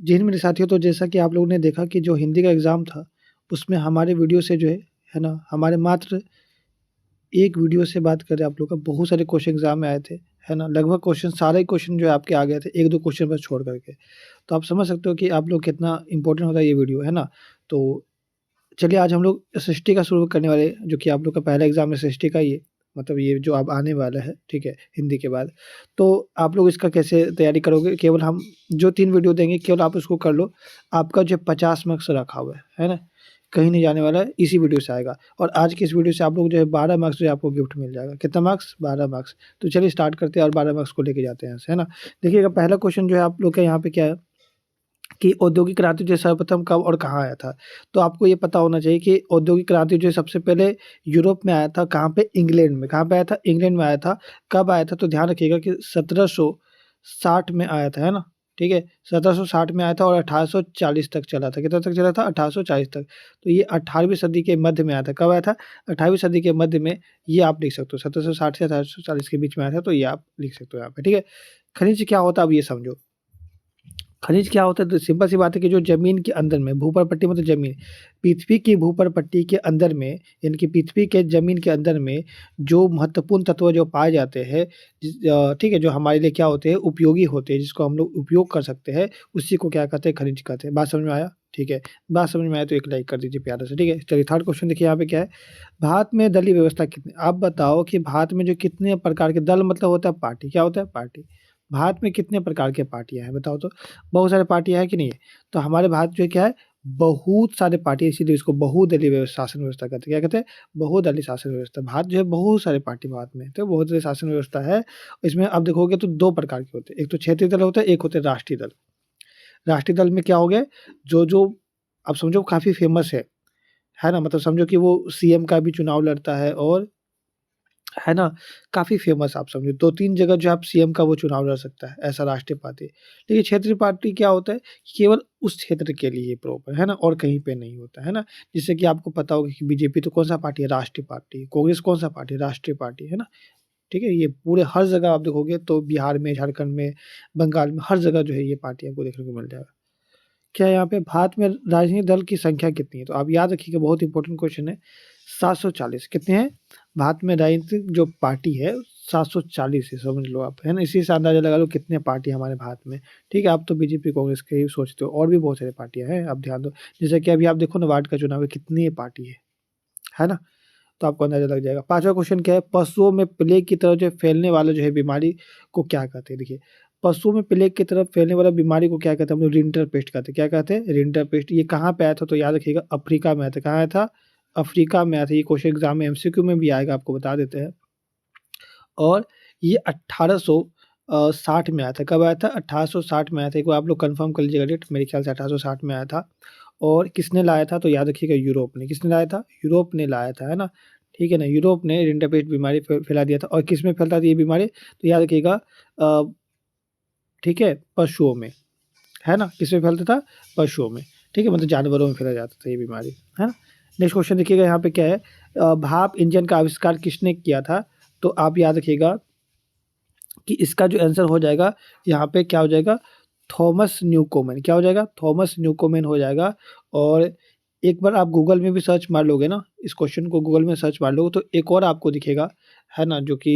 जी मेरे साथियों, तो जैसा कि आप लोगों ने देखा कि जो हिंदी का एग्ज़ाम था, उसमें हमारे वीडियो से जो है ना, हमारे मात्र एक वीडियो से बात करें आप लोग का बहुत सारे क्वेश्चन एग्ज़ाम में आए थे, है ना? लगभग क्वेश्चन सारे ही क्वेश्चन जो है आपके आ गए थे, 1-2 क्वेश्चन बस छोड़ कर के। तो आप समझ सकते हो कि आप लोग कितना इम्पोर्टेंट होता है ये वीडियो, है ना? तो चलिए आज हम लोग एसएसटी का शुरू करने वाले हैं, जो कि आप लोग का पहला एग्ज़ाम एसएसटी का ही है। मतलब ये जो अब आने वाला है, ठीक है? हिंदी के बाद। तो आप लोग इसका कैसे तैयारी करोगे? केवल हम जो 3 वीडियो देंगे केवल आप उसको कर लो। आपका जो 50 मार्क्स रखा हुआ है ना? कहीं नहीं जाने वाला है, इसी वीडियो से आएगा। और आज की इस वीडियो से आप लोग जो है 12 मार्क्स जो है आपको गिफ्ट मिल जाएगा। कितना मार्क्स? 12 मार्क्स। तो चलिए स्टार्ट करते हैं और 12 मार्क्स को लेके जाते हैं यहाँ से, है ना? देखिएगा पहला क्वेश्चन जो है आप लोग का यहाँ पे क्या है कि औद्योगिक क्रांति जो है सर्वप्रथम कब और कहाँ आया था? तो आपको ये पता होना चाहिए कि औद्योगिक क्रांति जो है सबसे पहले यूरोप में आया था, कहाँ पे? इंग्लैंड में। कहाँ पे आया था? इंग्लैंड में आया था। कब आया था? तो ध्यान रखिएगा कि 1760 में आया था, है ना? ठीक है? 1760 में आया था और 1840 तक चला था। कितना तक चला था? 1840 तक। तो ये 18वीं सदी के मध्य में आया था। कब आया था? 18वीं सदी के मध्य में, ये आप लिख सकते हो। 1760 से 1840 के बीच में आया था, तो ये आप लिख सकते हो यहाँ पे, ठीक है? खनिज क्या होता है? अब ये समझो। खनिज क्या होता है? तो सिंपल सी बात है कि जो ज़मीन के अंदर में भूपर पट्टी मतलब ज़मीन, पृथ्वी की भूपर पट्टी के अंदर में यानी कि पृथ्वी के ज़मीन के अंदर में जो महत्वपूर्ण तत्व जो पाए जाते हैं ठीक है, जो हमारे लिए क्या होते हैं? उपयोगी होते हैं, जिसको हम लोग उपयोग कर सकते हैं, उसी को क्या कहते हैं? खनिज कहते हैं। बात समझ में आया? ठीक है, बात समझ में आया तो एक लाइक कर दीजिए प्यारा सा, ठीक है? चलिए थर्ड क्वेश्चन देखिए यहाँ पे क्या है? भारत में दलीय व्यवस्था कितनी आप बताओ कि भारत में जो कितने प्रकार के दल मतलब होता है पार्टी, क्या होता है? पार्टी। भारत में कितने प्रकार के पार्टियाँ हैं बताओ तो? बहुत सारे पार्टियाँ हैं कि नहीं है? तो हमारे भारत जो है क्या है? बहुत सारे पार्टी है, इसीलिए इसको बहुदलीय शासन व्यवस्था कहते हैं। क्या कहते हैं? बहुदलीय शासन व्यवस्था। भारत जो है बहुत सारे पार्टी भारत में, तो बहुदलीय शासन व्यवस्था है। इसमें आप देखोगे तो 2 प्रकार के होते हैं, एक तो क्षेत्रीय दल होता है, एक होते हैं राष्ट्रीय दल। राष्ट्रीय दल में क्या हो गया? जो-जो आप समझो काफ़ी फेमस है ना? मतलब समझो कि वो सीएम का भी चुनाव लड़ता है और है ना? काफ़ी फ़ेमस आप समझो 2-3 जगह जो आप सीएम का वो चुनाव लड़ सकता है, ऐसा राष्ट्रीय पार्टी। देखिए क्षेत्रीय पार्टी क्या होता है, केवल उस क्षेत्र के लिए प्रॉपर, है ना? और कहीं पे नहीं होता, है ना? जैसे कि आपको पता होगा कि बीजेपी तो कौन-सा पार्टी है? राष्ट्रीय पार्टी। कांग्रेस कौन-सा पार्टी है? राष्ट्रीय पार्टी, है ना? ठीक है? ये पूरे हर जगह आप देखोगे तो बिहार में, झारखंड में, बंगाल में, हर जगह जो है ये पार्टी आपको देखने को मिल जाएगा। क्या यहाँ पे भारत में राजनीतिक दल की संख्या कितनी है? तो आप याद रखिएगा बहुत इंपॉर्टेंट क्वेश्चन है, 740 कितने हैं? भारत में राजनीतिक जो पार्टी है 740 है समझ लो आप, है ना? इसी से अंदाज़ा लगा लो कितने पार्टी है हमारे भारत में, ठीक है? आप तो बीजेपी, कांग्रेस के ही सोचते हो और भी बहुत सारी पार्टियाँ हैं, आप ध्यान दो। जैसे कि अभी आप देखो ना वार्ड का चुनाव है, कितनी पार्टी है ना? तो आपको अंदाज़ा लग जाएगा। 5वाँ क्वेश्चन क्या है? पशुओं में प्लेग की तरह जो फैलने वाला जो है बीमारी को क्या कहते हैं? देखिए, पशुओं में प्लेग की तरह फैलने वाला बीमारी को क्या कहते हैं? हम लोग रिंटरपेस्ट कहते हैं। क्या कहते हैं? रिंटरपेस्ट। ये कहाँ पे आया था? तो याद रखिएगा अफ्रीका में आया था। कहाँ आया था? अफ्रीका में आया था। ये क्वेश्चन एग्ज़ाम में एमसीक्यू में भी आएगा, आपको बता देते हैं। और ये 1860 में आया था। कब आया था? 1860 में आया था। एक बार आप लोग कन्फर्म कर लीजिएगा डेट, मेरे ख्याल से 1860 में आया था। और किसने लाया था? तो याद रखिएगा यूरोप ने। किसने लाया था? यूरोप ने लाया था, है ना? ठीक है ना? यूरोप ने रिंटरपेस्ट बीमारी फैला दिया था और किसमें फैलता था ये बीमारी? तो याद रखिएगा ठीक है? पशुओं में, है ना? किसमें फैलता था? पशुओं में, ठीक है? मतलब जानवरों में फैला जाता था ये बीमारी, है ना? नेक्स्ट क्वेश्चन देखिएगा यहाँ पे क्या है? भाप इंजन का आविष्कार किसने किया था? तो आप याद रखिएगा कि इसका जो आंसर हो जाएगा, यहाँ पे क्या हो जाएगा? थॉमस न्यूकोमेन। क्या हो जाएगा? थॉमस न्यूकोमेन हो जाएगा। और एक बार आप गूगल में भी सर्च मार लोगे ना, इस क्वेश्चन को गूगल में सर्च मार लोगे तो एक और आपको दिखेगा, है ना? जो कि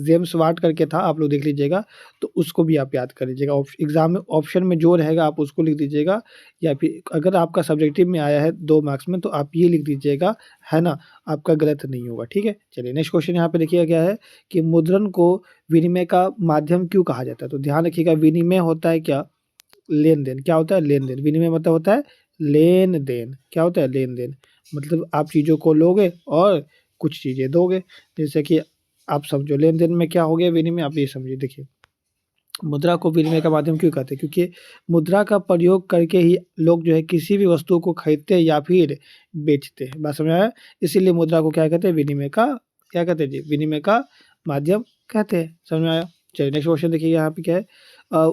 जेम्स वाट करके था, आप लोग देख लीजिएगा, तो उसको भी आप याद कर लीजिएगा। एग्ज़ाम में ऑप्शन में जो रहेगा आप उसको लिख दीजिएगा, या फिर अगर आपका सब्जेक्टिव में आया है 2 मार्क्स में तो आप ये लिख दीजिएगा, है ना? आपका गलत नहीं होगा, ठीक है? चलिए नेक्स्ट क्वेश्चन यहाँ पे देखिएगा क्या है कि मुद्रण को विनिमय का माध्यम क्यों कहा जाता है? तो ध्यान रखिएगा विनिमय होता है क्या? लेन-देन। क्या होता है? लेन-देन। विनिमय मतलब होता है लेन-देन। क्या होता है? लेन-देन। मतलब आप चीज़ों को लोगे और कुछ चीज़ें दोगे। जैसे कि आप समझो लेन-देन में क्या हो गया विनिमय, आप ये समझिए। देखिए, मुद्रा को विनिमय का माध्यम क्यों कहते हैं? क्योंकि मुद्रा का प्रयोग करके ही लोग जो है किसी भी वस्तु को खरीदते हैं या फिर बेचते हैं। बात समझ में आया? इसीलिए मुद्रा को क्या कहते हैं? विनिमय का क्या कहते हैं जी? विनिमय का माध्यम कहते हैं। समझ में आया? चलिए नेक्स्ट क्वेश्चन देखिए यहाँ पे क्या है? अ,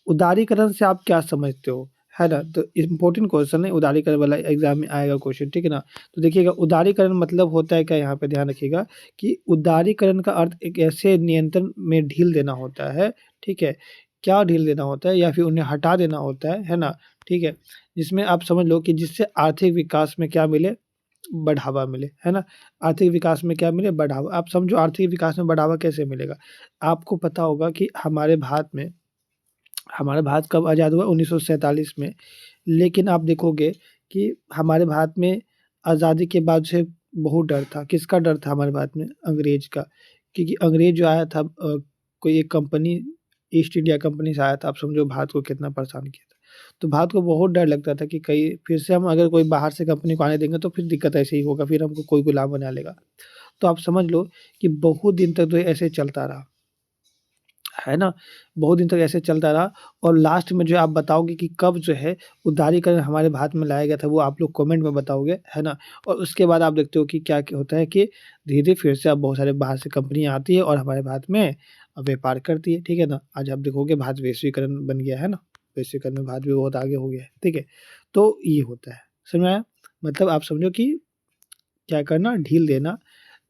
उदारीकरण से आप क्या समझते हो? है ना? तो इम्पोर्टेंट क्वेश्चन है, उदारीकरण वाला एग्ज़ाम में आएगा क्वेश्चन, ठीक है ना? तो देखिएगा उदारीकरण मतलब होता है क्या, यहाँ पे ध्यान रखिएगा कि उदारीकरण का अर्थ एक ऐसे नियंत्रण में ढील देना होता है, ठीक है? क्या ढील देना होता है या फिर उन्हें हटा देना होता है ना? ठीक है? जिसमें आप समझ लो कि जिससे आर्थिक विकास में क्या मिले, बढ़ावा मिले, है ना? आर्थिक विकास में क्या मिले? बढ़ावा। आप समझो आर्थिक विकास में बढ़ावा कैसे मिलेगा? आपको पता होगा कि हमारा भारत कब आज़ाद हुआ? 1947 में। लेकिन आप देखोगे कि हमारे भारत में आज़ादी के बाद से बहुत डर था। किसका डर था हमारे भारत में? अंग्रेज़ का। क्योंकि अंग्रेज़ जो आया था कोई एक कंपनी ईस्ट इंडिया कंपनी से आया था। आप समझो भारत को कितना परेशान किया था। तो भारत को बहुत डर लगता था कि कहीं फिर से हम अगर कोई बाहर से कंपनी को आने देंगे तो फिर दिक्कत ऐसे ही होगा, फिर हमको कोई गुलाम बना लेगा। तो आप समझ लो कि बहुत दिन तक तो ये ऐसे चलता रहा। है ना? बहुत दिन तक ऐसे चलता रहा और लास्ट में जो आप बताओगे कि कब जो है उदारीकरण हमारे भारत में लाया गया था, वो आप लोग कमेंट में बताओगे, है ना? और उसके बाद आप देखते हो कि क्या होता है कि धीरे-धीरे फिर से अब बहुत सारे बाहर से कंपनियाँ आती है और हमारे भारत में व्यापार करती है, ठीक है ना? आज आप देखोगे भारत वैश्वीकरण बन गया है ना? वैश्वीकरण में भारत भी बहुत आगे हो गया है, ठीक है? तो ये होता है, समझ में आया? मतलब आप समझो कि क्या करना, ढील देना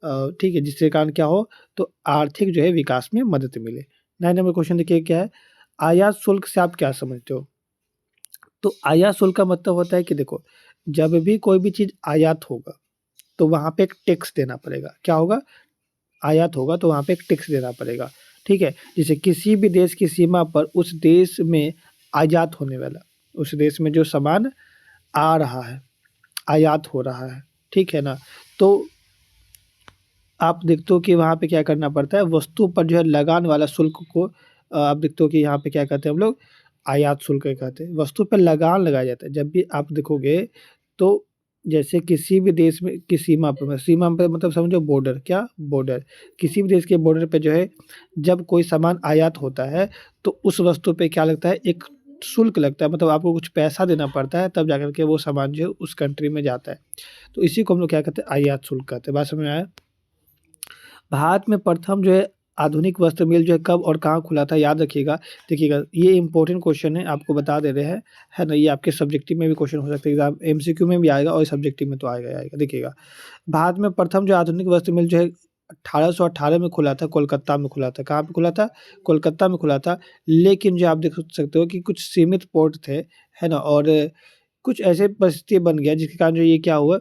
ठीक है, जिसके कारण क्या हो, तो आर्थिक जो है विकास में मदद मिले। 9 नंबर क्वेश्चन देखिए क्या है, आयात शुल्क से आप क्या समझते हो? तो आयात शुल्क का मतलब होता है कि देखो, जब भी कोई भी चीज़ आयात होगा, तो वहाँ पे एक टैक्स देना पड़ेगा। क्या होगा? आयात होगा तो वहाँ पे एक टैक्स देना पड़ेगा, ठीक है? जैसे किसी भी देश की सीमा पर उस देश में आयात होने वाला, उस देश में जो सामान आ रहा है, आयात हो रहा है, ठीक है ना? तो आप देखते हो कि वहाँ पे क्या करना पड़ता है, वस्तु पर जो है लगान वाला शुल्क को आप देखते हो कि यहाँ पे क्या कहते हैं हम लोग, आयात शुल्क कहते हैं। वस्तु पे लगान लगाया जाता है। जब भी आप देखोगे तो जैसे किसी भी देश में की सीमा पे मतलब समझो बॉर्डर, क्या? बॉर्डर। किसी भी देश के बॉर्डर पे जो है जब कोई सामान आयात होता है, तो उस वस्तु पे क्या लगता है, एक शुल्क लगता है, मतलब आपको कुछ पैसा देना पड़ता है तब जाकर के वो सामान जो है उस कंट्री में जाता है। तो इसी को हम लोग क्या कहते हैं, आयात शुल्क कहते हैं। बात समझ में आया? भारत में प्रथम जो है आधुनिक वस्त्र मिल जो है कब और कहाँ खुला था, याद रखिएगा। देखिएगा ये इम्पोर्टेंट क्वेश्चन है, आपको बता दे रहे हैं, है ना? ये आपके सब्जेक्टिव में भी क्वेश्चन हो सकता है, एग्जाम एमसीक्यू में भी आएगा और सब्जेक्टिव में तो आएगा ही आएगा। देखिएगा, भारत में प्रथम जो आधुनिक वस्त्र मिल जो है 1818 में खुला था, कोलकाता में खुला था। कहाँ पे खुला था? कोलकाता में खुला था। लेकिन जो आप देख सकते हो कि कुछ सीमित पोर्ट थे, है ना? और कुछ ऐसे परिस्थिति बन गया जिसके कारण जो ये क्या हुआ,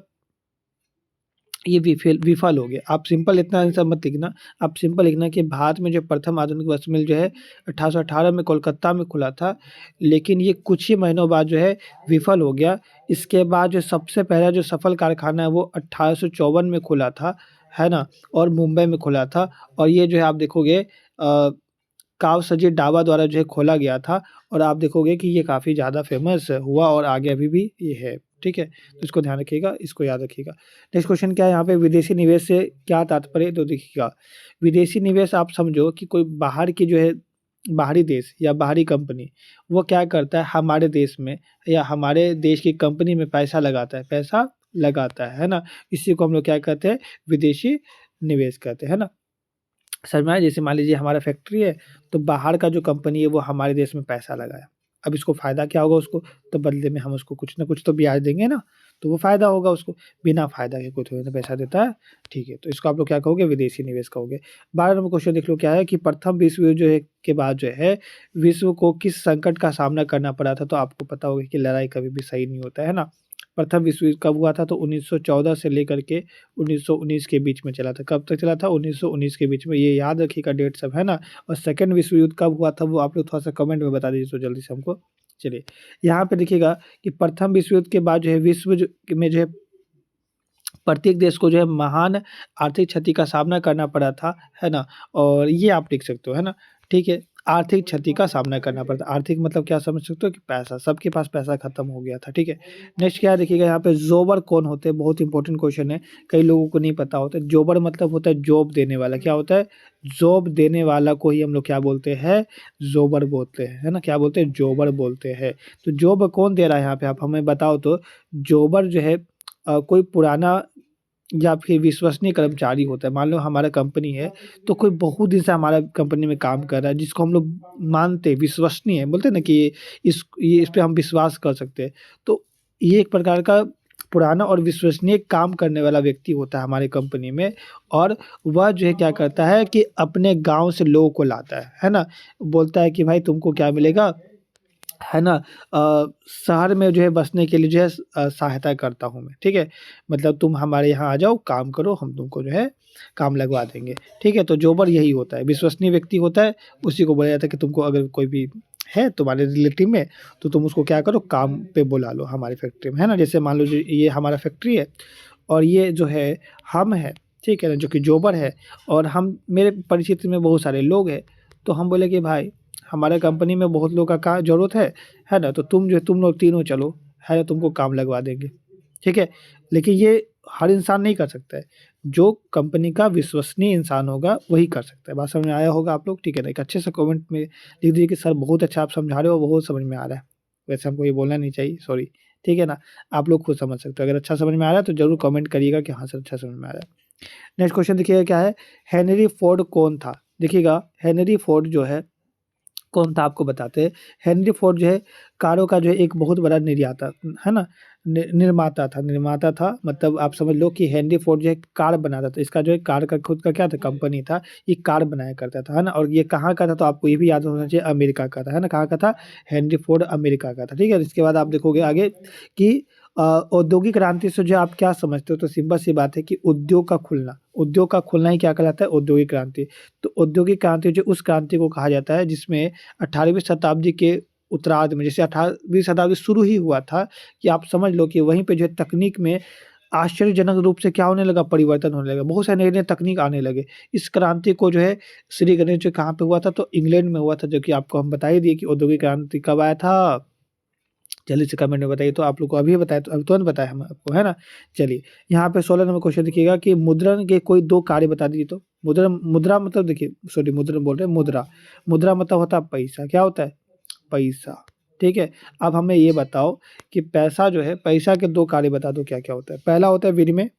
ये विफल हो गया। आप सिंपल इतना आंसर मत लिखना, आप सिंपल लिखना कि भारत में जो प्रथम आधुनिक वस्त्र मिल जो है 1818 में कोलकाता में खुला था, लेकिन ये कुछ ही महीनों बाद जो है विफल हो गया। इसके बाद जो सबसे पहला जो सफल कारखाना है वो 1854 में खुला था, है ना? और मुंबई में खुला था और ये जो है आप देखोगे कावसजी डाबा द्वारा जो है खोला गया था और आप देखोगे कि ये काफ़ी ज़्यादा फ़ेमस हुआ और आगे अभी भी ये है, ठीक है? तो इसको ध्यान रखिएगा, इसको याद रखिएगा। नेक्स्ट क्वेश्चन क्या है यहाँ पे, विदेशी निवेश से क्या तात्पर्य है? तो देखिएगा, विदेशी निवेश आप समझो कि कोई बाहर की जो है बाहरी देश या बाहरी कंपनी, वो क्या करता है हमारे देश में या हमारे देश की कंपनी में पैसा लगाता है ना? इसी को हम लोग क्या कहते हैं, विदेशी निवेश कहते हैं, है ना? समझ में आया? जैसे मान लीजिए हमारा फैक्ट्री है, तो बाहर का जो कंपनी है वो हमारे देश में पैसा लगाया। अब इसको फ़ायदा क्या होगा उसको? तो बदले में हम उसको कुछ न कुछ तो ब्याज देंगे ना, तो वो फ़ायदा होगा उसको। बिना फ़ायदा के कोई थोड़ी ना पैसा देता है, ठीक है? तो इसको आप लोग क्या कहोगे? विदेशी निवेश कहोगे। 12 नंबर क्वेश्चन देख लो क्या है कि प्रथम विश्व युद्ध जो है के बाद जो है, विश्व को किस संकट का सामना करना पड़ा था? तो आपको पता होगा कि लड़ाई कभी भी सही नहीं होता है ना? प्रथम विश्व युद्ध कब हुआ था? तो 1914 से लेकर के 1919 के बीच में चला था। कब तक चला था? 1919 के बीच में। ये याद रखिएगा डेट सब, है ना? और सेकंड विश्व युद्ध कब हुआ था वो आप लोग थोड़ा-सा कमेंट में बता दीजिए तो जल्दी से हमको। चलिए, यहाँ पे देखिएगा कि प्रथम विश्व युद्ध के बाद जो है विश्व जो में जो है प्रत्येक देश को जो है महान आर्थिक क्षति का सामना करना पड़ा था, है ना? और ये आप लिख सकते हो, है ना? ठीक है, आर्थिक क्षति का सामना करना पड़ा था। आर्थिक मतलब क्या समझ सकते हो कि पैसा, सबके पास पैसा खत्म हो गया था, ठीक है? नेक्स्ट क्या है देखिएगा यहाँ पे, ज़ोबर कौन होते हैं? बहुत इंपॉर्टेंट क्वेश्चन है, कई लोगों को नहीं पता होता है। ज़ोबर मतलब होता है जॉब देने वाला, क्या होता है? जॉब देने वाला को ही हम लोग क्या बोलते हैं? ज़ोबर बोलते हैं, है ना? क्या बोलते हैं? ज़ोबर बोलते हैं। तो जॉब कौन दे रहा है यहाँ पे, आप हमें बताओ तो? ज़ोबर जो है कोई पुराना या फिर विश्वसनीय कर्मचारी होता है। मान लो हमारा कंपनी है, तो कोई बहुत दिन से हमारा कंपनी में काम कर रहा है, जिसको हम लोग मानते हैं, विश्वसनीय है, बोलते हैं ना कि इस पे हम विश्वास कर सकते हैं। तो ये एक प्रकार का पुराना और विश्वसनीय काम करने वाला व्यक्ति होता है हमारी कंपनी में, और वह जो है क्या करता है कि अपने गाँव से लोगों को लाता है ना? बोलता है कि भाई तुमको क्या मिलेगा, है ना, शहर में जो है बसने के लिए जो है सहायता करता हूँ मैं, ठीक है? मतलब तुम हमारे यहाँ आ जाओ, काम करो, हम तुमको जो है काम लगवा देंगे, ठीक है? तो जोबर यही होता है, विश्वसनीय व्यक्ति होता है, उसी को बोला जाता है कि तुमको अगर कोई भी है तुम्हारे रिलेटिव में, तो तुम उसको क्या करो, काम पे बुला लो हमारी फैक्ट्री में, है ना? जैसे मान लो ये हमारा फैक्ट्री है और ये जो है हम हैं, ठीक है ना? जो कि जोबर है, और हम मेरे परिचित में बहुत सारे लोग हैं, तो हम बोले कि भाई हमारे कंपनी में बहुत लोग का ज़रूरत है ना? तो तुम लोग तीनों चलो, है ना? तुमको काम लगवा देंगे, ठीक है? लेकिन ये हर इंसान नहीं कर सकता है, जो कंपनी का विश्वसनीय इंसान होगा वही कर सकता है। बात समझ में आया होगा आप लोग, ठीक है ना? एक अच्छे से कमेंट में लिख दीजिए कि सर बहुत अच्छा आप समझा रहे हो, बहुत समझ में आ रहा है। वैसे हमको ये बोलना नहीं चाहिए, सॉरी, ठीक है ना? आप लोग खुद समझ सकते हो, अगर अच्छा समझ में आ रहा है तो ज़रूर कमेंट करिएगा कि हाँ सर अच्छा समझ में आ रहा है। नेक्स्ट क्वेश्चन देखिएगा क्या है, हेनरी फोर्ड कौन था? देखिएगा हेनरी फोर्ड जो है कौन था आपको बताते हैं। हेनरी फोर्ड जो है कारों का जो है एक बहुत बड़ा निर्याता, है ना? निर्माता था, मतलब आप समझ लो कि हेनरी फोर्ड जो है कार बनाता था। इसका जो है कार का खुद का क्या था, कंपनी था, ये कार बनाया करता था, है ना? और ये कहाँ का था, तो आपको ये भी याद होना चाहिए, अमेरिका का था, है ना? कहाँ का था? हेनरी फोर्ड अमेरिका का था, ठीक है? इसके बाद आप देखोगे आगे कि औद्योगिक क्रांति से जो आप क्या समझते हो, तो सिंपल सी बात है कि उद्योग का खुलना ही क्या कहलाता है, औद्योगिक क्रांति। तो औद्योगिक क्रांति जो उस क्रांति को कहा जाता है जिसमें 18वीं शताब्दी के उत्तरार्ध में, जैसे 18वीं शताब्दी शुरू ही हुआ था, कि आप समझ लो कि वहीं पे जो है तकनीक में आश्चर्यजनक रूप से क्या होने लगा, परिवर्तन होने लगा, बहुत सारे नए-नए तकनीक आने लगे। इस क्रांति को जो है श्री गणेश जी कहाँ पे हुआ था, तो इंग्लैंड में हुआ था, जो कि आपको हम बता ही दिए कि औद्योगिक क्रांति कब आया था। जल्दी से कमेंट में बताइए, तो आप लोग को अभी बताया, तो अभी तुरंत बताया हम आपको, है ना? चलिए, यहाँ पे 16 नंबर क्वेश्चन देखिएगा कि मुद्रण के कोई 2 कार्य बता दीजिए तो। मुद्रा मतलब देखिए, सॉरी मुद्रण बोल रहे हैं, मुद्रा। मुद्रा मतलब होता है पैसा, क्या होता है? पैसा, ठीक है? अब हमें ये बताओ कि पैसा जो है, पैसा के 2 कार्य बता दो क्या-क्या होता है? पहला होता है विनिमय,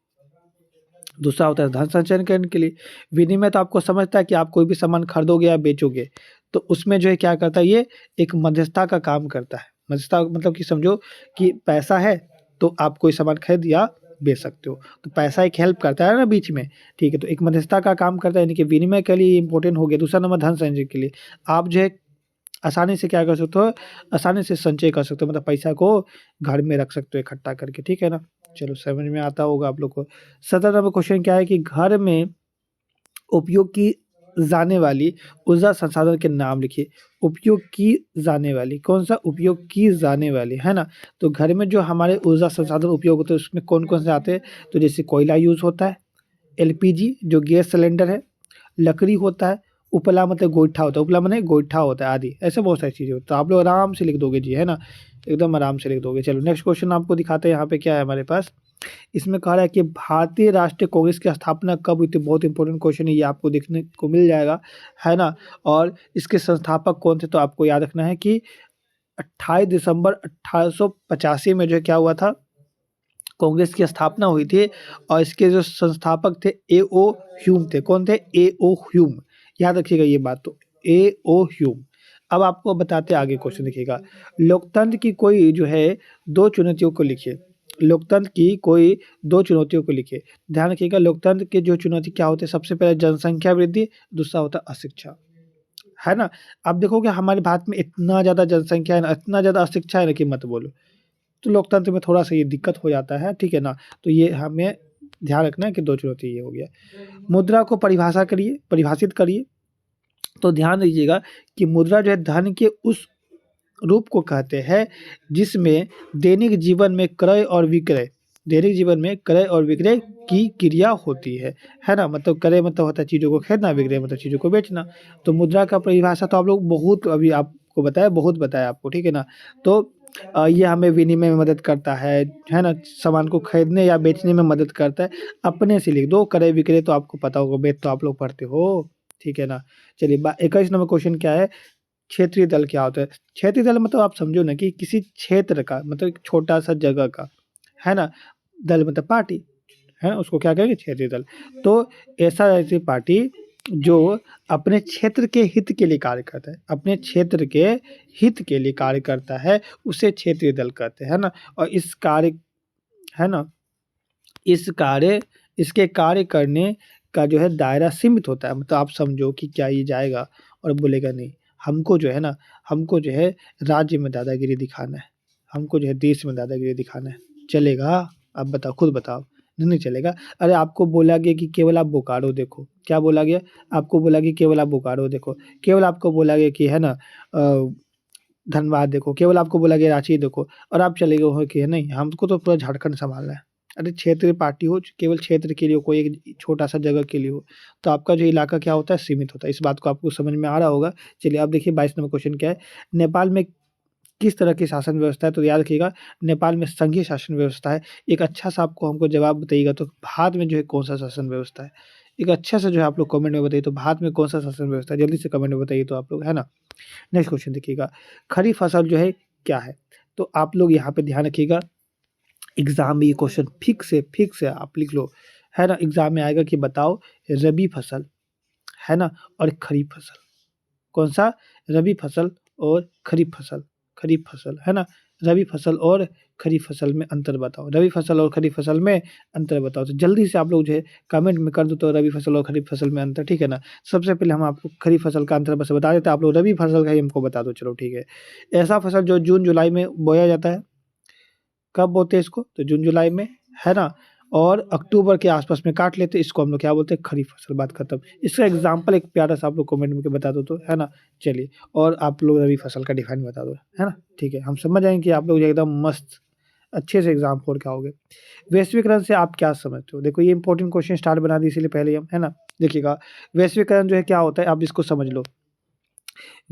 दूसरा होता है धन संचयन करने के लिए। विनिमय तो आपको समझता है कि आप कोई भी सामान खरीदोगे या बेचोगे, तो उसमें जो है क्या करता है, ये एक मध्यस्थता का काम करता है। मध्यस्थता मतलब कि समझो कि पैसा है, तो आप कोई सामान खरीद या बेच सकते हो, तो पैसा एक हेल्प करता है ना बीच में, ठीक है? तो एक मध्यस्थता का काम करता है, यानी कि विनिमय के लिए इम्पोर्टेंट हो गया। दूसरा नंबर धन संचय के लिए, आप जो है आसानी से क्या कर सकते हो, आसानी से संचय कर सकते हो, मतलब पैसा को घर में रख सकते हो इकट्ठा करके, ठीक है ना? चलो समझ में आता होगा आप लोग को। 17 नंबर क्वेश्चन क्या है कि घर में उपयोग की जाने वाली ऊर्जा संसाधन के नाम लिखिए। उपयोग की जाने वाली, कौन-सा उपयोग की जाने वाली, है ना? तो घर में जो हमारे ऊर्जा संसाधन उपयोग होते हैं उसमें कौन-कौन से आते हैं? तो जैसे कोयला यूज़ होता है, एलपीजी जो गैस सिलेंडर है, लकड़ी होता है, उपला मतलब गोईठा होता है, उपला माने गोईठा होता है आदि, ऐसे बहुत सारी चीज़ें होती हैं। तो आप लोग आराम से लिख दोगे जी, है ना? एकदम आराम से लिख दोगे। चलो नेक्स्ट क्वेश्चन आपको दिखाते हैं, यहाँ पे क्या है हमारे पास। इसमें कह रहा है कि भारतीय राष्ट्रीय कांग्रेस की स्थापना कब हुई थी? बहुत इंपॉर्टेंट क्वेश्चन है, ये आपको देखने को मिल जाएगा, है ना? और इसके संस्थापक कौन थे? तो आपको याद रखना है कि 28 दिसंबर 1885 में जो है क्या हुआ था, कांग्रेस की स्थापना हुई थी, और इसके जो संस्थापक थे ए.ओ. ह्यूम थे। कौन थे? ए.ओ. ह्यूम, याद रखिएगा ये बात तो, ए.ओ. ह्यूम। अब आपको बताते हैं आगे क्वेश्चन देखिएगा, लोकतंत्र की कोई जो है 2 चुनौतियों को लिखिए। लोकतंत्र की कोई 2 चुनौतियों को लिखिए। ध्यान रखिएगा लोकतंत्र की जो चुनौती क्या होती है, सबसे पहले जनसंख्या वृद्धि, दूसरा होता है अशिक्षा, है ना? आप देखोगे हमारे भारत में इतना ज़्यादा जनसंख्या है ना, इतना ज़्यादा अशिक्षा है ना कि मत बोलो। तो लोकतंत्र में थोड़ा-सा ये दिक्कत हो जाता है, ठीक है ना? तो ये हमें ध्यान रखना है कि 2 चुनौती ये हो गया। मुद्रा को परिभाषित करिए, तो ध्यान दीजिएगा कि मुद्रा जो है धन के उस रूप को कहते हैं जिसमें दैनिक जीवन में क्रय और विक्रय की क्रिया होती है ना? मतलब क्रय मतलब होता है चीज़ों को खरीदना, विक्रय मतलब चीज़ों को बेचना। तो मुद्रा का परिभाषा तो आप लोग बहुत अभी आपको बताया, बहुत बताया आपको, ठीक है ना? तो ये हमें विनिमय में मदद करता है ना? सामान को खरीदने या बेचने में मदद करता है। अपने से लिख दो, क्रय विक्रय तो आपको पता होगा, वेद तो आप लोग पढ़ते हो, ठीक है ना? चलिए 21 नंबर क्वेश्चन क्या है, क्षेत्रीय दल क्या होता है? क्षेत्रीय दल मतलब आप समझो ना कि किसी क्षेत्र का मतलब एक छोटा-सा जगह का, है ना? दल मतलब पार्टी, है ना? उसको क्या कहेंगे? क्षेत्रीय दल। तो ऐसी पार्टी जो अपने क्षेत्र के हित के लिए कार्य करता है, अपने क्षेत्र के हित के लिए कार्य करता है, उसे क्षेत्रीय दल कहते हैं, है ना? और इस कार्य है ना, इसके कार्य करने का जो है दायरा सीमित होता है। मतलब आप समझो कि क्या ये जाएगा और बोलेगा नहीं, हमको जो है ना, हमको जो है राज्य में दादागिरी दिखाना है, हमको जो है देश में दादागिरी दिखाना है, चलेगा? आप बताओ, खुद बताओ, नहीं चलेगा। अरे आपको बोला गया कि केवल आप बोकारो देखो, क्या बोला गया? आपको बोला कि केवल आप बोकारो देखो, केवल आपको बोला गया कि है ना धनबाद देखो, केवल आपको बोला गया रांची देखो, और आप चले गए हो कि नहीं हमको तो पूरा झारखंड सँभालना है। अरे क्षेत्रीय पार्टी हो, केवल क्षेत्र के लिए हो, कोई एक छोटा-सा जगह के लिए हो, तो आपका जो इलाका क्या होता है सीमित होता है। इस बात को आपको समझ में आ रहा होगा। चलिए अब देखिए 22 नंबर क्वेश्चन क्या है? नेपाल में किस तरह की शासन व्यवस्था है? तो याद रखिएगा नेपाल में संघीय शासन व्यवस्था है। एक अच्छा-सा आपको हमको जवाब बताइएगा तो भारत में जो है कौन-सा शासन व्यवस्था है? एक अच्छा सा जो है आप लोग कमेंट में बताइए तो भारत में कौन-सा शासन व्यवस्था है? जल्दी से कमेंट में बताइए तो आप लोग, है ना? नेक्स्ट क्वेश्चन देखिएगा, खरीफ फसल जो है क्या है? तो आप लोग यहाँ पे ध्यान रखिएगा, एग्ज़ाम में ये क्वेश्चन फिक्स है आप लिख लो, है ना? एग्ज़ाम में आएगा कि बताओ रबी फसल, है ना? और खरीफ फसल, कौन-सा? रबी फसल और खरीफ फसल, है ना? रबी फसल और खरीफ फसल में अंतर बताओ, रबी फसल और खरीफ फसल में अंतर बताओ। तो जल्दी से आप लोग जो है कमेंट में कर दो तो रबी फसल और खरीफ फसल में अंतर, ठीक है ना? सबसे पहले हम आपको खरीफ फसल का अंतर बस बता देते हैं, आप लोग रबी फसल का ही हमको बता दो, चलो ठीक है। ऐसा फसल जो जून-जुलाई में बोया जाता है, कब बोते हैं इसको? तो जून-जुलाई में, है ना? और अक्टूबर के आस-पास में काट लेते हैं, इसको हम लोग क्या बोलते हैं? खरीफ फसल, बात खत्म। इसका एग्ज़ाम्पल एक प्यारा-सा आप लोग कमेंट में बता दो तो, है ना? चलिए, और आप लोग रबी फसल का डिफाइन बता दो, है ना? ठीक है, हम समझ आए कि आप लोग एकदम मस्त अच्छे से एग्ज़ाम स्कोर क्या होगे। वैश्वीकरण से आप क्या समझते हो? देखो ये इंपॉर्टेंट क्वेश्चन स्टार्ट बना दिए इसीलिए पहले ही हम, है ना? देखिएगा, वैश्वीकरण जो है क्या होता है, आप इसको समझ लो।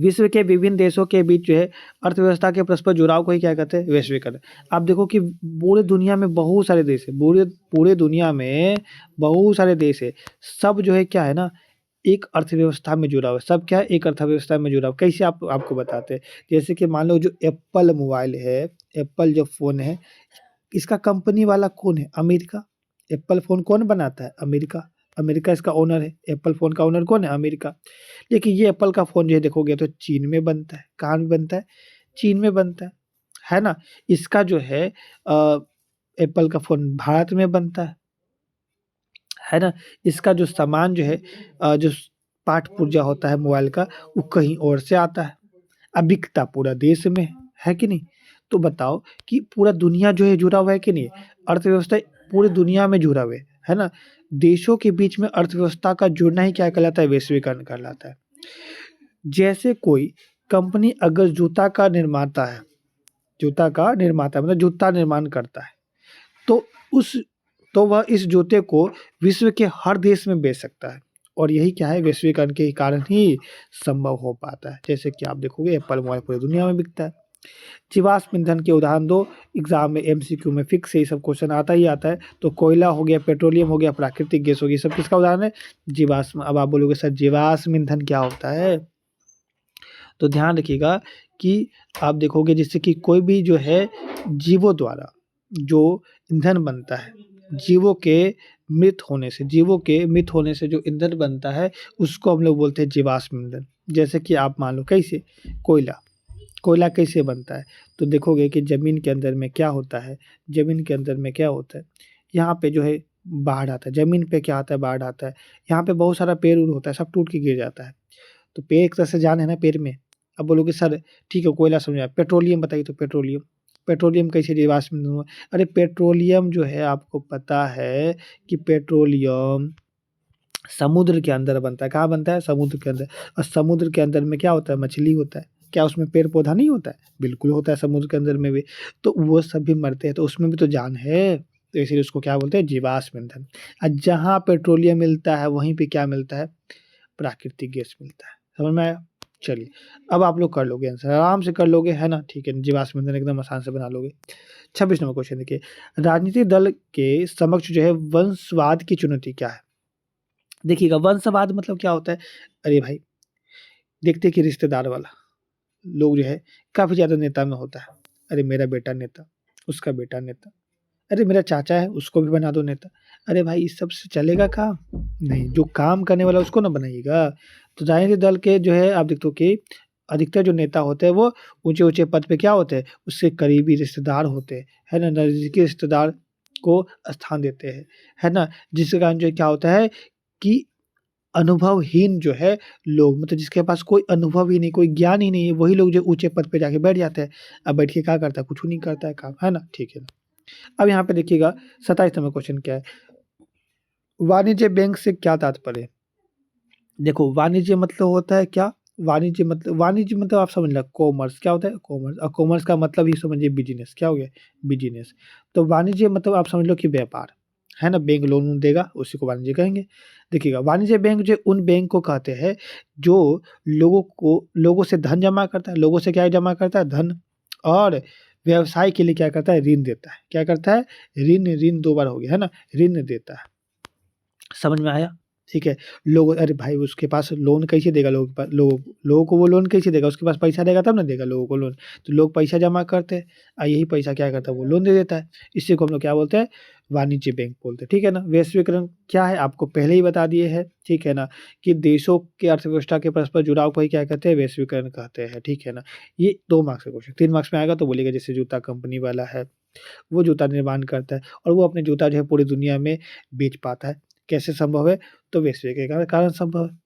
विश्व के विभिन्न देशों के बीच जो है अर्थव्यवस्था के परस्पर जुड़ाव को ही क्या कहते हैं? वैश्वीकरण। आप देखो कि पूरे दुनिया में बहुत सारे देश हैं, पूरे पूरे दुनिया में बहुत सारे देश हैं। सब जो है क्या है ना, एक अर्थव्यवस्था में जुड़ा हुआ है। सब क्या है? एक अर्थव्यवस्था में जुड़ा हुआ है। कैसे आप आपको बताते हैं। जैसे कि मान लो जो एप्पल मोबाइल है, एप्पल जो फ़ोन है, इसका कंपनी वाला कौन है? अमेरिका। एप्पल फ़ोन कौन बनाता है? अमेरिका। अमेरिका इसका ओनर है। एप्पल फ़ोन का ओनर कौन है? अमेरिका। लेकिन ये एप्पल का फ़ोन जो है देखोगे तो चीन में बनता है। कहाँ में बनता है? चीन में बनता है ना? इसका जो है एप्पल का फ़ोन भारत में बनता है ना? इसका जो सामान जो है जो पार्ट पुर्जा होता है मोबाइल का, वो कहीं और से आता है। अब बिकता पूरा देश में है कि नहीं? तो बताओ कि पूरा दुनिया जो है जुड़ा हुआ है कि नहीं? अर्थव्यवस्था पूरी दुनिया में जुड़ा हुआ है ना? देशों के बीच में अर्थव्यवस्था का जुड़ना ही क्या कहलाता है? वैश्वीकरण कहलाता है। जैसे कोई कंपनी अगर जूता का निर्माता मतलब जूता निर्माण करता है, तो उस तो वह इस जूते को विश्व के हर देश में बेच सकता है और यही क्या है वैश्वीकरण के कारण ही संभव हो पाता है। जैसे कि आप देखोगे एप्पल मोबाइल पूरी दुनिया में बिकता है। जीवाश्म ईंधन के उदाहरण दो, एग्ज़ाम में एमसीक्यू में फिक्स है ये सब क्वेश्चन आता ही आता है। तो कोयला हो गया, पेट्रोलियम हो गया, प्राकृतिक गैस हो गई, सब किसका उदाहरण है? जीवाश्म। अब आप बोलोगे सर जीवाश्म ईंधन क्या होता है? तो ध्यान रखिएगा कि आप देखोगे जैसे कि कोई भी जो है जीवों द्वारा जो ईंधन बनता है, जीवों के मृत होने से जो ईंधन बनता है, उसको हम लोग बोलते हैं जीवाश्म ईंधन। जैसे कि आप मान लो कैसे? कोयला, कोयला कैसे बनता है? तो देखोगे कि ज़मीन के अंदर में क्या होता है, ज़मीन के अंदर में क्या होता है, यहाँ पे जो है बाढ़ आता है, ज़मीन पे क्या आता है? बाढ़ आता है। यहाँ पे बहुत सारा पेड़-उड़ होता है, सब टूट के गिर जाता है। तो पेड़ एक तरह से जान है ना पेड़ में। अब बोलोगे सर ठीक है कोयला समझ आया, पेट्रोलियम बताइए तो पेट्रोलियम। पेट्रोलियम कैसे जीवाश्म ईंधन हुआ? अरे पेट्रोलियम जो है आपको पता है कि पेट्रोलियम समुद्र के अंदर बनता है। कहाँ बनता है? समुद्र के अंदर। और समुद्र के अंदर में क्या होता है? मछली होता है। क्या उसमें पेड़-पौधा नहीं होता है? बिल्कुल होता है समुद्र के अंदर में भी। तो वो सब भी मरते हैं तो उसमें भी तो जान है। तो इसीलिए उसको क्या बोलते हैं? जीवाश्म ईंधन। जहाँ पेट्रोलियम मिलता है वहीं पे क्या मिलता है? प्राकृतिक गैस मिलता है। समझ में आया? चलिए, अब आप लोग कर लोगे आंसर, आराम से कर लोगे, है ना? ठीक है, जीवाश्म ईंधन एकदम आसान से बना लोगे। 26 नंबर क्वेश्चन देखिए, राजनीतिक दल के समक्ष जो है वंशवाद की चुनौती क्या है? देखिएगा वंशवाद मतलब क्या होता है? अरे भाई, देखते हैं कि रिश्तेदार वाला लोग जो है काफ़ी ज़्यादा नेता में होता है। अरे मेरा बेटा नेता, उसका बेटा नेता, अरे मेरा चाचा है उसको भी बना दो नेता। अरे भाई इस सब से चलेगा काम? नहीं, जो काम करने वाला है उसको ना बनाइएगा। तो राजनीतिक दल के जो है आप देखते हो कि अधिकतर जो नेता होते हैं वो ऊँचे-ऊँचे पद पे क्या होते हैं? उसके करीबी रिश्तेदार होते हैं, है ना? नज़दीकी रिश्तेदार को स्थान देते हैं, है ना? जिसके कारण जो है क्या होता है कि अनुभवहीन जो है लोग, मतलब जिसके पास कोई अनुभव ही नहीं, कोई ज्ञान ही नहीं है, वही लोग जो ऊँचे पद पे जाके बैठ जाते हैं। अब बैठ के क्या करता है? कुछ नहीं करता है काम, है ना? ठीक है। अब यहाँ पे देखिएगा 27 नंबर क्वेश्चन क्या है? वाणिज्य बैंक से क्या तात्पर्य है? देखो, वाणिज्य मतलब होता है क्या? वाणिज्य मतलब आप समझ लो कॉमर्स, क्या होता है? कॉमर्स, और कॉमर्स का मतलब ही समझिए बिज़नेस, क्या हो गया? बिज़नेस। तो वाणिज्य मतलब आप समझ लो कि व्यापार, है ना? बैंक लोन-वोन देगा, उसी को वाणिज्य कहेंगे। देखिएगा, वाणिज्य बैंक जो उन बैंक को कहते हैं जो लोगों से धन जमा करता है। लोगों से क्या जमा करता है? धन। और व्यवसाय के लिए क्या करता है? ऋण देता है। क्या करता है? ऋण 2 बार हो गया, है ना? ऋण देता है। समझ में आया? ठीक है। लोग, अरे भाई उसके पास लोन कैसे देगा? लोगों को वो लोन कैसे देगा? उसके पास पैसा रहेगा तब ना देगा लोगों को लोन। तो लोग पैसा जमा करते हैं और यही पैसा क्या करता है? वो लोन दे देता है। इसी को हम लोग क्या बोलते हैं? वाणिज्य बैंक बोलते हैं, ठीक है ना? वैश्वीकरण क्या है? आपको पहले ही बता दिए हैं, ठीक है ना? कि देशों की अर्थव्यवस्था के परस्पर जुड़ाव को ही क्या कहते हैं? वैश्वीकरण कहते हैं, ठीक है ना? ये 2 मार्क्स का क्वेश्चन, 3 मार्क्स में आएगा तो बोलिएगा जैसे जूता कंपनी वाला है, वो जूता निर्माण करता है और वो अपने जूता जो है पूरी दुनिया में बेच पाता है। कैसे संभव है? तो वैश्वीकरण के कारण संभव है।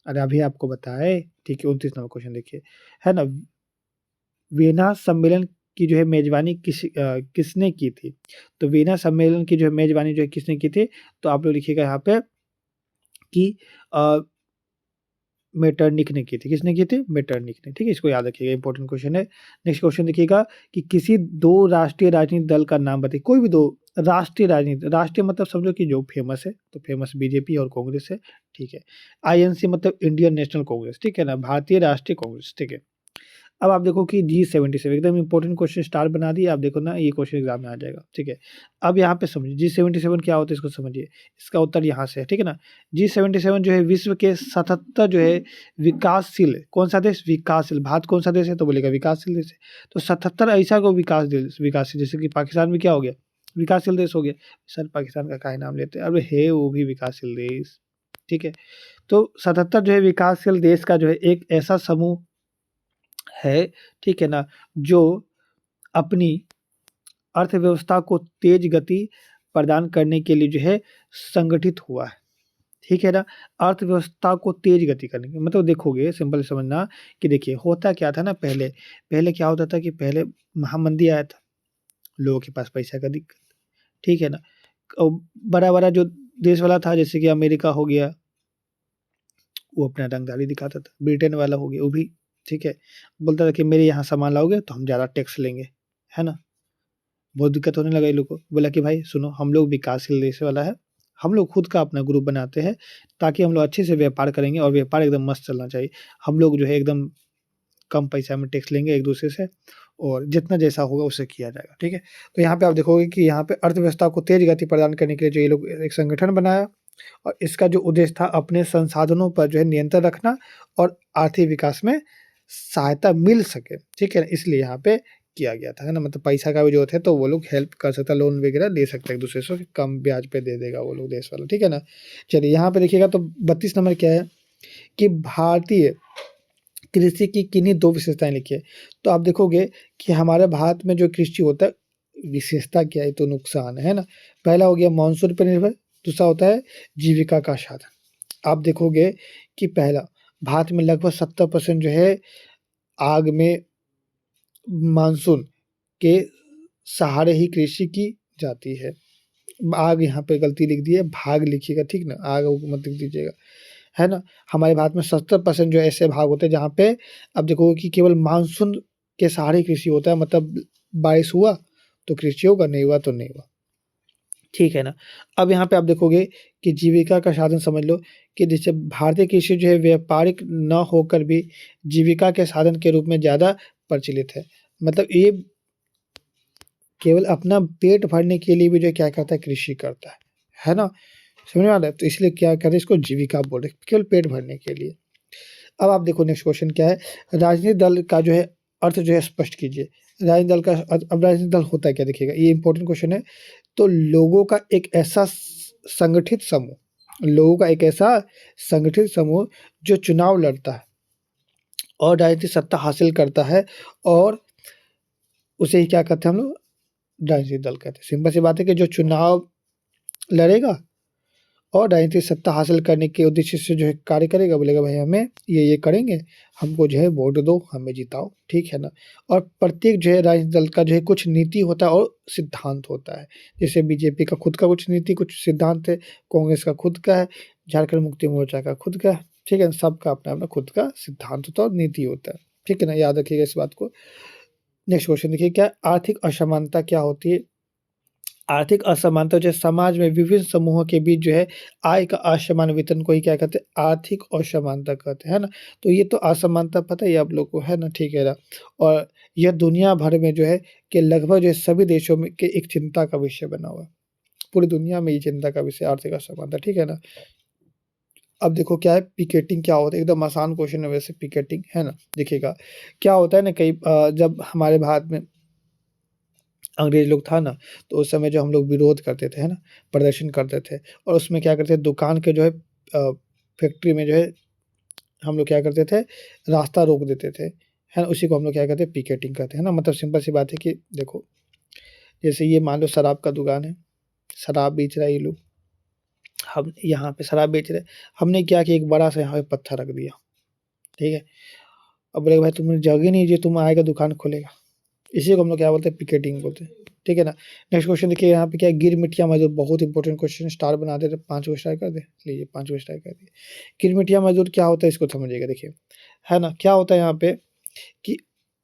अरे अभी आपको बताए, ठीक है। 29 नंबर क्वेश्चन देखिए, है ना? वियना सम्मेलन की जो है मेज़बानी किसने की थी? तो वियना सम्मेलन की जो है मेज़बानी जो है किसने की थी? तो आप लोग लिखिएगा यहाँ पे कि अ, मेटरनिख ने की थी। किसने की थी? मेटरनिख ने, ठीक है? इसको याद रखिएगा, इंपॉर्टेंट क्वेश्चन है। नेक्स्ट क्वेश्चन देखिएगा कि किसी 2 राष्ट्रीय राजनीतिक दल का नाम बताइए। कोई भी 2 राष्ट्रीय मतलब समझो कि जो फेमस है, तो फेमस बीजेपी और कांग्रेस है, ठीक है। आईएनसी मतलब इंडियन नेशनल कांग्रेस, ठीक है ना? भारतीय राष्ट्रीय कांग्रेस, ठीक है। अब आप देखो कि G77 एकदम इंपॉर्टेंट क्वेश्चन स्टार बना दिए, आप देखो ना ये क्वेश्चन एग्जाम में आ जाएगा, ठीक है। अब यहाँ पे समझिए G77 क्या होता है, इसको समझिए। इसका उत्तर यहाँ से है, ठीक है ना? G77 जो है विश्व के 77 जो है विकासशील, कौन सा देश? विकासशील। भारत कौन सा देश है? तो बोलेगा विकासशील देश है। तो 77 ऐसा को विकासशील, जैसे कि पाकिस्तान में क्या हो गया? विकासशील देश हो गया। सर पाकिस्तान का काहे नाम लेते हैं? अरे है वो भी विकासशील देश, ठीक है। तो 77 जो है विकासशील देश का जो है एक ऐसा समूह है, ठीक है ना? जो अपनी अर्थव्यवस्था को तेज गति प्रदान करने के लिए जो है संगठित हुआ है, ठीक है ना? अर्थव्यवस्था को तेज गति करने की मतलब देखोगे, सिंपल समझना कि देखिए होता क्या था ना पहले, पहले क्या होता था कि पहले महामंदी आया था, लोगों के पास पैसा का दिक्कत, ठीक है ना? और बड़ा-बड़ा जो देश वाला था जैसे कि अमेरिका हो गया, वो अपना रंगदारी दिखाता था। ब्रिटेन वाला हो गया वो भी, ठीक है? बोलता था कि मेरे यहाँ सामान लाओगे तो हम ज़्यादा टैक्स लेंगे, है ना? बहुत दिक्कत होने लगा इन लोग को। बोला कि भाई सुनो, हम लोग विकासशील देश वाला है, हम लोग खुद का अपना ग्रुप बनाते हैं ताकि हम लोग अच्छे से व्यापार करेंगे और व्यापार एकदम मस्त चलना चाहिए। हम लोग जो है एकदम कम पैसा में टैक्स लेंगे एक-दूसरे से और जितना जैसा होगा उसे किया जाएगा, ठीक है? तो यहाँ पे आप देखोगे कि यहाँ पे अर्थव्यवस्था को तेज़ गति प्रदान करने के लिए जो ये लोग एक संगठन बनाया और इसका जो उद्देश्य था अपने संसाधनों पर जो है नियंत्रण रखना और आर्थिक विकास में सहायता मिल सके, ठीक है? इसलिए यहाँ पे किया गया था, है ना? मतलब पैसा का भी ज़रूरत है तो वो लोग हेल्प कर सकता है, लोन वगैरह ले सकते हैं एक-दूसरे से, कम ब्याज पे दे देगा वो लोग देश वाला, ठीक है ना? चलिए यहाँ पे देखिएगा तो 32 नंबर क्या है कि भारतीय कृषि की किन्हीं 2 विशेषताएँ लिखिए। तो आप देखोगे कि हमारे भारत में जो कृषि होता है, विशेषता क्या है? तो नुकसान है ना? पहला हो गया मानसून पर निर्भर, दूसरा होता है जीविका का साधन। आप देखोगे कि पहला, भारत में लगभग 70% जो है आग में मानसून के सहारे ही कृषि की जाती है। आग यहाँ पे गलती लिख दी है, भाग लिखिएगा, ठीक ना? आग मत लिख दीजिएगा, है ना? हमारे भारत में 70% जो ऐसे भाग होते हैं जहाँ पे आप देखोगे कि केवल मानसून के सहारे कृषि होता है, मतलब बारिश हुआ तो कृषि होगा, नहीं हुआ तो नहीं हुआ, ठीक है ना? अब यहाँ पे आप देखोगे कि जीविका का साधन समझ लो कि जैसे भारतीय कृषि जो है व्यापारिक न होकर भी जीविका के साधन के रूप में ज़्यादा प्रचलित है। मतलब ये केवल अपना पेट भरने के लिए भी जो क्या करता है, कृषि करता है ना? समझ में आ रहा है? तो इसलिए क्या कहते हैं, इसको जीविका बोल रहे हैं, केवल पेट भरने के लिए। अब आप देखो नेक्स्ट क्वेश्चन क्या है, राजनीतिक दल का जो है अर्थ जो है स्पष्ट कीजिए। राजनीतिक दल का अब राजनीतिक दल होता है क्या, देखिएगा ये इंपॉर्टेंट क्वेश्चन है। तो लोगों का एक ऐसा संगठित समूह, लोगों का एक ऐसा संगठित समूह जो चुनाव लड़ता है और राजनीतिक सत्ता हासिल करता है और उसे ही क्या कहते हैं हम लोग, राजनीतिक दल कहते हैं। सिंपल सी बात है कि जो चुनाव लड़ेगा और राजनीतिक सत्ता हासिल करने के उद्देश्य से जो है कार्य करेगा, बोलेगा भाई हमें ये करेंगे, हमको जो है वोट दो, हमें जिताओ, ठीक है ना। और प्रत्येक जो है राजनीतिक दल का जो है कुछ नीति होता है और सिद्धांत होता है। जैसे बीजेपी का खुद का कुछ नीति, कुछ सिद्धांत है, कांग्रेस का खुद का है, झारखंड मुक्ति मोर्चा का खुद का है, ठीक है। सबका अपना-अपना खुद का सिद्धांत होता है और नीति होता है, ठीक है ना, याद रखिएगा इस बात को। नेक्स्ट क्वेश्चन देखिए, क्या आर्थिक असमानता क्या होती है? आर्थिक असमानता जो है समाज में विभिन्न समूहों के बीच जो है आय का असमान वितरण को ही क्या कहते हैं? आर्थिक असमानता कहते हैं, है ना। तो ये तो असमानता पता ही है आप लोग को, है ना, ठीक है ना। और यह दुनिया भर में जो है कि लगभग जो है सभी देशों में के एक चिंता का विषय बना हुआ है। पूरी दुनिया में ये चिंता का विषय आर्थिक असमानता, ठीक है ना। अब देखो क्या है पिकेटिंग क्या होता है? एकदम आसान क्वेश्चन है वैसे पिकेटिंग, है ना। देखिएगा क्या होता है ना, कई जब हमारे भारत में अंग्रेज लोग था ना, तो उस समय जो हम लोग विरोध करते थे, है ना, प्रदर्शन करते थे और उसमें क्या करते थे, दुकान के जो है फैक्ट्री में जो है हम लोग क्या करते थे, रास्ता रोक देते थे, है ना। उसी को हम लोग क्या कहते हैं, पिकेटिंग कहते हैं ना। मतलब सिंपल सी बात है कि देखो, जैसे ये मान लो शराब का दुकान है, शराब बेच रहा है ये लोग, हम यहाँ पे शराब बेच रहे हैं, हमने क्या किया, एक बड़ा सा यहाँ पे पत्थर रख दिया, ठीक है। अब बोलेगा भाई तुम्हें जगह ही नहीं, जो तुम आएगा दुकान खोलेगा, इसी को हम लोग क्या बोलते हैं, पिकेटिंग बोलते हैं, ठीक है ना। नेक्स्ट क्वेश्चन देखिए, यहाँ पे क्या है, गिरमिटिया मजदूर, बहुत इंपॉर्टेंट क्वेश्चन, स्टार बना दे, 5 को स्टार कर दे, लीजिए 5 को स्टार कर दिए। गिरमिटिया मजदूर क्या होता है इसको समझिएगा, देखिए, है ना। क्या होता है यहाँ पे कि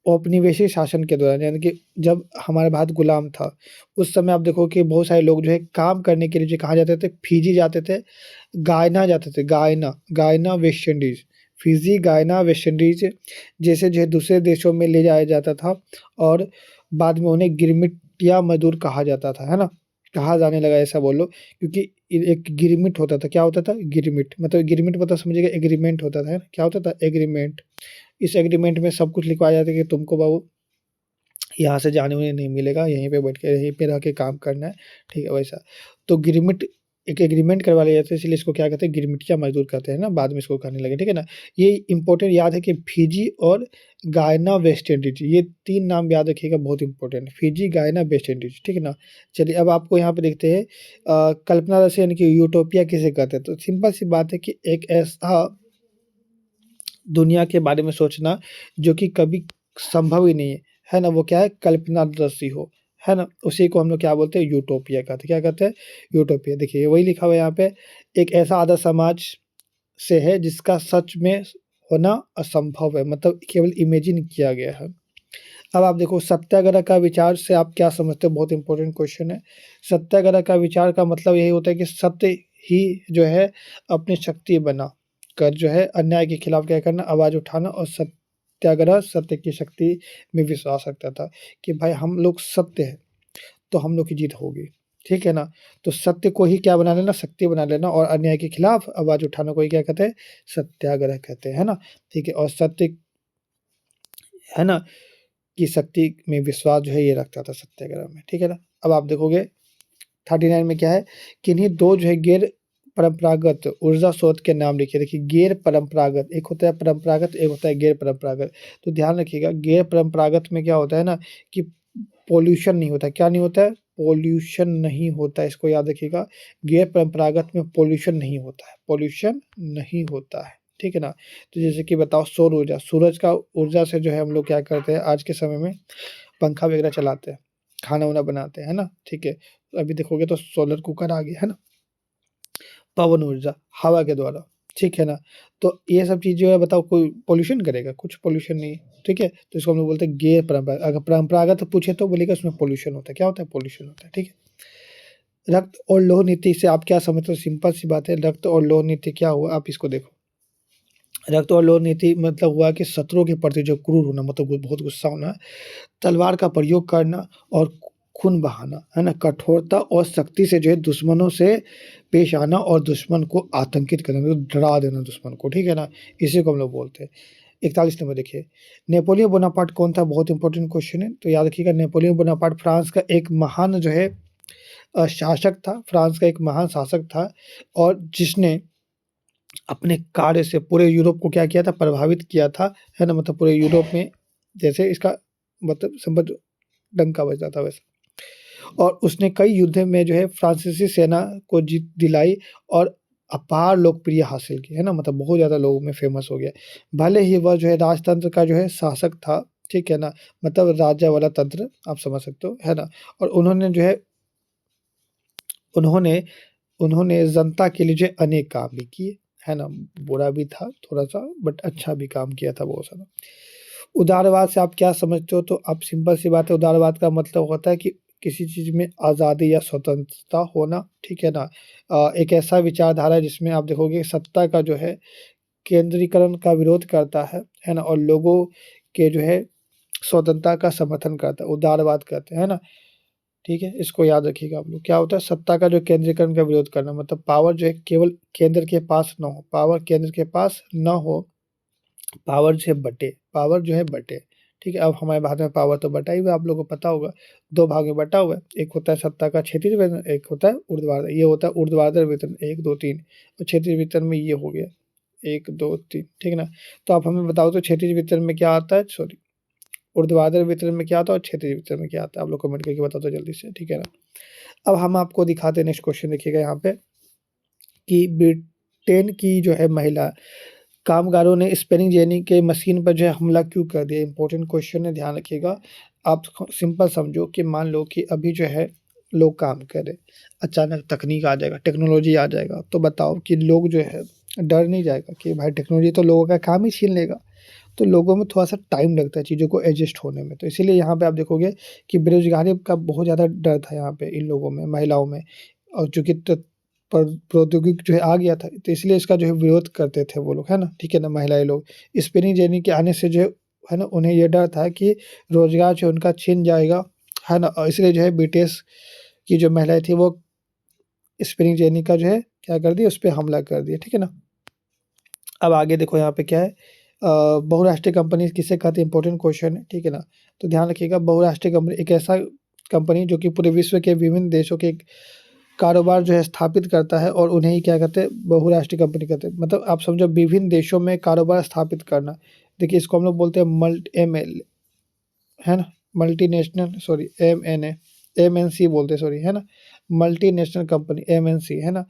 औपनिवेशिक शासन के दौरान, यानी कि जब हमारा भारत गुलाम था, उस समय आप देखो कि बहुत सारे लोग जो है काम करने के लिए जो कहाँ जाते थे, फिजी जाते थे, गायना जाते थे, गायना, गायना वेस्ट इंडीज़, फिजी, गायना, वेस्ट इंडीज़ जैसे जो है दूसरे देशों में ले जाया जाता था और बाद में उन्हें गिरमिटिया मज़दूर कहा जाता था, है ना? कहा जाने लगा ऐसा बोलो, क्योंकि एक गिरमिट होता था, क्या होता था? गिरमिट मतलब समझिएगा एग्रीमेंट होता था, है ना? क्या होता था? एग्रीमेंट। इस एग्रीमेंट में सब कुछ लिखवाया जाता है कि तुमको बाबू यहाँ से जाने-ऊने नहीं मिलेगा, यहीं पे बैठ के, यहीं पे रह के काम करना है, ठीक है, वैसा। तो गिरमिट एक एग्रीमेंट करवा लिया जाता है, इसलिए इसको क्या कहते हैं, गिरमिटिया मज़दूर कहते हैं ना, बाद में इसको कहने लगे, ठीक है ना। ये इम्पोर्टेंट याद है कि फिजी और गायना, वेस्ट इंडीज़, ये 3 नाम याद रखिएगा, बहुत इम्पोर्टेंट है, फिजी, गायना, वेस्ट इंडीज़, ठीक है ना। चलिए अब आपको यहाँ पे देखते हैं कल्पना जैसे यानी कि यूटोपिया किसे कहते हैं? तो सिंपल सी बात है कि एक ऐसा दुनिया के बारे में सोचना जो कि कभी संभव ही नहीं है ना? वो क्या है, कल्पनादृश्य हो, है ना? उसी को हम लोग क्या बोलते हैं, यूटोपिया कहते हैं। क्या कहते हैं? यूटोपिया। देखिए वही लिखा हुआ है यहाँ पे, एक ऐसा आदर्श समाज से है जिसका सच में होना असंभव है, मतलब केवल इमेजिन किया गया है। अब आप देखो सत्याग्रह का विचार से आप क्या समझते हो? बहुत इंपॉर्टेंट क्वेश्चन है। सत्याग्रह का विचार का मतलब यही होता है कि सत्य ही जो है अपनी शक्ति बना कर जो है अन्याय के खिलाफ क्या करना, आवाज़ उठाना, और सत्याग्रह सत्य की शक्ति में विश्वास रखता था कि भाई हम लोग सत्य है तो हम लोग की जीत होगी, ठीक है ना। तो सत्य को ही क्या बना लेना, शक्ति बना लेना, और अन्याय के खिलाफ आवाज़ उठाना को ही क्या कहते हैं, सत्याग्रह कहते हैं, है ना। ठीक है, और सत्य, है ना, की शक्ति में विश्वास जो है ये रखता था सत्याग्रह में, ठीक है ना। अब आप देखोगे 39 में क्या है, किन्हीं 2 जो है गैर परंपरागत ऊर्जा स्रोत के नाम लिखिए। देखिए गैर परंपरागत, एक होता है परंपरागत, एक होता है गैर परंपरागत। तो ध्यान रखिएगा गैर परंपरागत में क्या होता है ना कि पॉल्यूशन नहीं होता है। क्या नहीं होता है? पॉल्यूशन नहीं होता है, इसको याद रखिएगा। गैर परंपरागत में पॉल्यूशन नहीं होता है, पॉल्यूशन नहीं होता है, ठीक है ना। तो जैसे कि बताओ सौर ऊर्जा, सूरज का ऊर्जा से जो है हम लोग क्या करते हैं आज के समय में, पंखा वगैरह चलाते हैं, खाना-वाना बनाते हैं, है ना? ठीक है। तो अभी देखोगे तो सोलर कुकर आ गया, है ना? पवन ऊर्जा, हवा के द्वारा, ठीक है ना? तो ये सब चीज़ जो है बताओ कोई पॉल्यूशन करेगा? कुछ पॉल्यूशन नहीं है, ठीक है? तो इसको हम लोग बोलते हैं गैर परंपरा, अगर परंपरागत पूछे तो बोलिएगा उसमें पॉल्यूशन होता है। क्या होता है? पॉल्यूशन होता है, ठीक है? रक्त और लौह नीति से आप क्या समझते हो? सिंपल सी बात है, रक्त और लौह नीति क्या हुआ? आप इसको देखो। रक्त और लौह नीति मतलब हुआ कि शत्रुओं के प्रति जो क्रूर होना, मतलब बहुत गुस्सा होना, तलवार का प्रयोग करना और खून बहाना, है ना? कठोरता और सख्ती से जो है दुश्मनों से पेश आना और दुश्मन को आतंकित करना, मतलब डरा देना दुश्मन को, ठीक है ना? इसी को हम लोग बोलते हैं। 41 नंबर देखिए, नेपोलियन बोनापार्ट कौन था? बहुत इंपॉर्टेंट क्वेश्चन है, तो याद रखिएगा नेपोलियन बोनापार्ट फ्रांस का एक महान जो है शासक था, फ्रांस का एक महान शासक था, और जिसने अपने कार्य से पूरे यूरोप को क्या किया था? प्रभावित किया था, है ना? मतलब पूरे यूरोप में जैसे इसका मतलब समझ, डंका बजता था वैसा। और उसने कई युद्ध में जो है फ्रांसीसी सेना को जीत दिलाई और अपार लोकप्रिय हासिल की, है ना? मतलब बहुत ज़्यादा लोगों में फ़ेमस हो गया। भले ही वह जो है राजतंत्र का जो है शासक था, ठीक है ना? मतलब राजा वाला तंत्र आप समझ सकते हो, है ना? और उन्होंने उन्होंने जनता के लिए जो है अनेक काम भी किए, है ना? बुरा भी था थोड़ा-सा बट अच्छा भी काम किया था बहुत सारा। उदारवाद से आप क्या समझते हो? तो आप सिंपल सी बात है, उदारवाद का मतलब होता है कि किसी चीज़ में आज़ादी या स्वतंत्रता होना, ठीक है ना? एक ऐसा विचारधारा है जिसमें आप देखोगे सत्ता का जो है केंद्रीकरण का विरोध करता है ना? और लोगों के जो है स्वतंत्रता का समर्थन करता है, उदारवाद कहते हैं, है ना? ठीक है? इसको याद रखिएगा आप लोग। क्या होता है सत्ता का जो केंद्रीकरण का विरोध करना मतलब पावर जो है केवल केंद्र के पास ना हो, पावर केंद्र के पास ना हो, पावर जो है बँटे, ठीक है? अब हमारे भारत में पावर तो बँटा ही हुआ है, आप लोगों को पता होगा, 2 भाग में बँटा हुआ है। एक होता है सत्ता का क्षेत्रीय वितरण, एक होता है ऊर्ध्वाधर। ये होता है ऊर्ध्वाधर वितरण 1, 2, 3 और क्षेत्रीय वितरण में ये हो गया 1, 2, 3 ठीक है ना? तो आप हमें बताओ तो क्षेत्रीय वितरण में क्या आता है? सॉरी ऊर्ध्वाधर वितरण में क्या आता है और क्षेत्रीय वितरण में क्या आता है? आप लोग कमेंट करके बता दो जल्दी से, ठीक है ना? अब हम आपको दिखाते हैं नेक्स्ट क्वेश्चन देखिएगा यहाँ पे कि ब्रिटेन की जो है महिला कामगारों ने स्पिनिंग जेनी के मशीन पर जो है हमला क्यों कर दिया? इंपॉर्टेंट क्वेश्चन है, ध्यान रखिएगा। आप सिंपल समझो कि मान लो कि अभी जो है लोग काम कर रहे, अचानक तकनीक आ जाएगा, टेक्नोलॉजी आ जाएगा, तो बताओ कि लोग जो है डर नहीं जाएगा कि भाई टेक्नोलॉजी तो लोगों का काम ही छीन लेगा। तो लोगों में थोड़ा-सा टाइम लगता है चीज़ों को एडजस्ट होने में। तो इसीलिए यहाँ पे आप देखोगे कि बेरोज़गारी का बहुत ज़्यादा डर था यहाँ पे इन लोगों में, महिलाओं में और चूँकि प्रौद्योगिकी जो है आ गया था, तो इसलिए इसका जो है विरोध करते थे वो लोग, है ना? ठीक है ना? महिलाएँ लोग। स्पिनिंग जेनी के आने से जो है ना, उन्हें ये डर था कि रोज़गार जो है उनका छिन जाएगा, है ना? और इसलिए जो है ब्रिटिश की जो महिलाएँ थी वो स्पिनिंग जेनी का जो है क्या कर दिया, उस पे हमला कर दिया, ठीक है ना? अब आगे देखो यहाँ पे क्या है बहुराष्ट्रीय कंपनी किसे कहते हैं इंपॉर्टेंट क्वेश्चन है, ठीक है ना? तो ध्यान रखिएगा बहुराष्ट्रीय कंपनी एक ऐसा कंपनी जो कि पूरे विश्व के विभिन्न देशों के कारोबार जो है स्थापित करता है और उन्हें ही क्या कहते हैं बहुराष्ट्रीय कंपनी कहते हैं। मतलब आप समझो विभिन्न देशों में कारोबार स्थापित करना। देखिए इसको हम लोग बोलते हैं एमएल है ना? मल्टीनेशनल सॉरी एमएनए एमएनसी बोलते हैं सॉरी है ना? मल्टीनेशनल कंपनी एमएनसी है ना?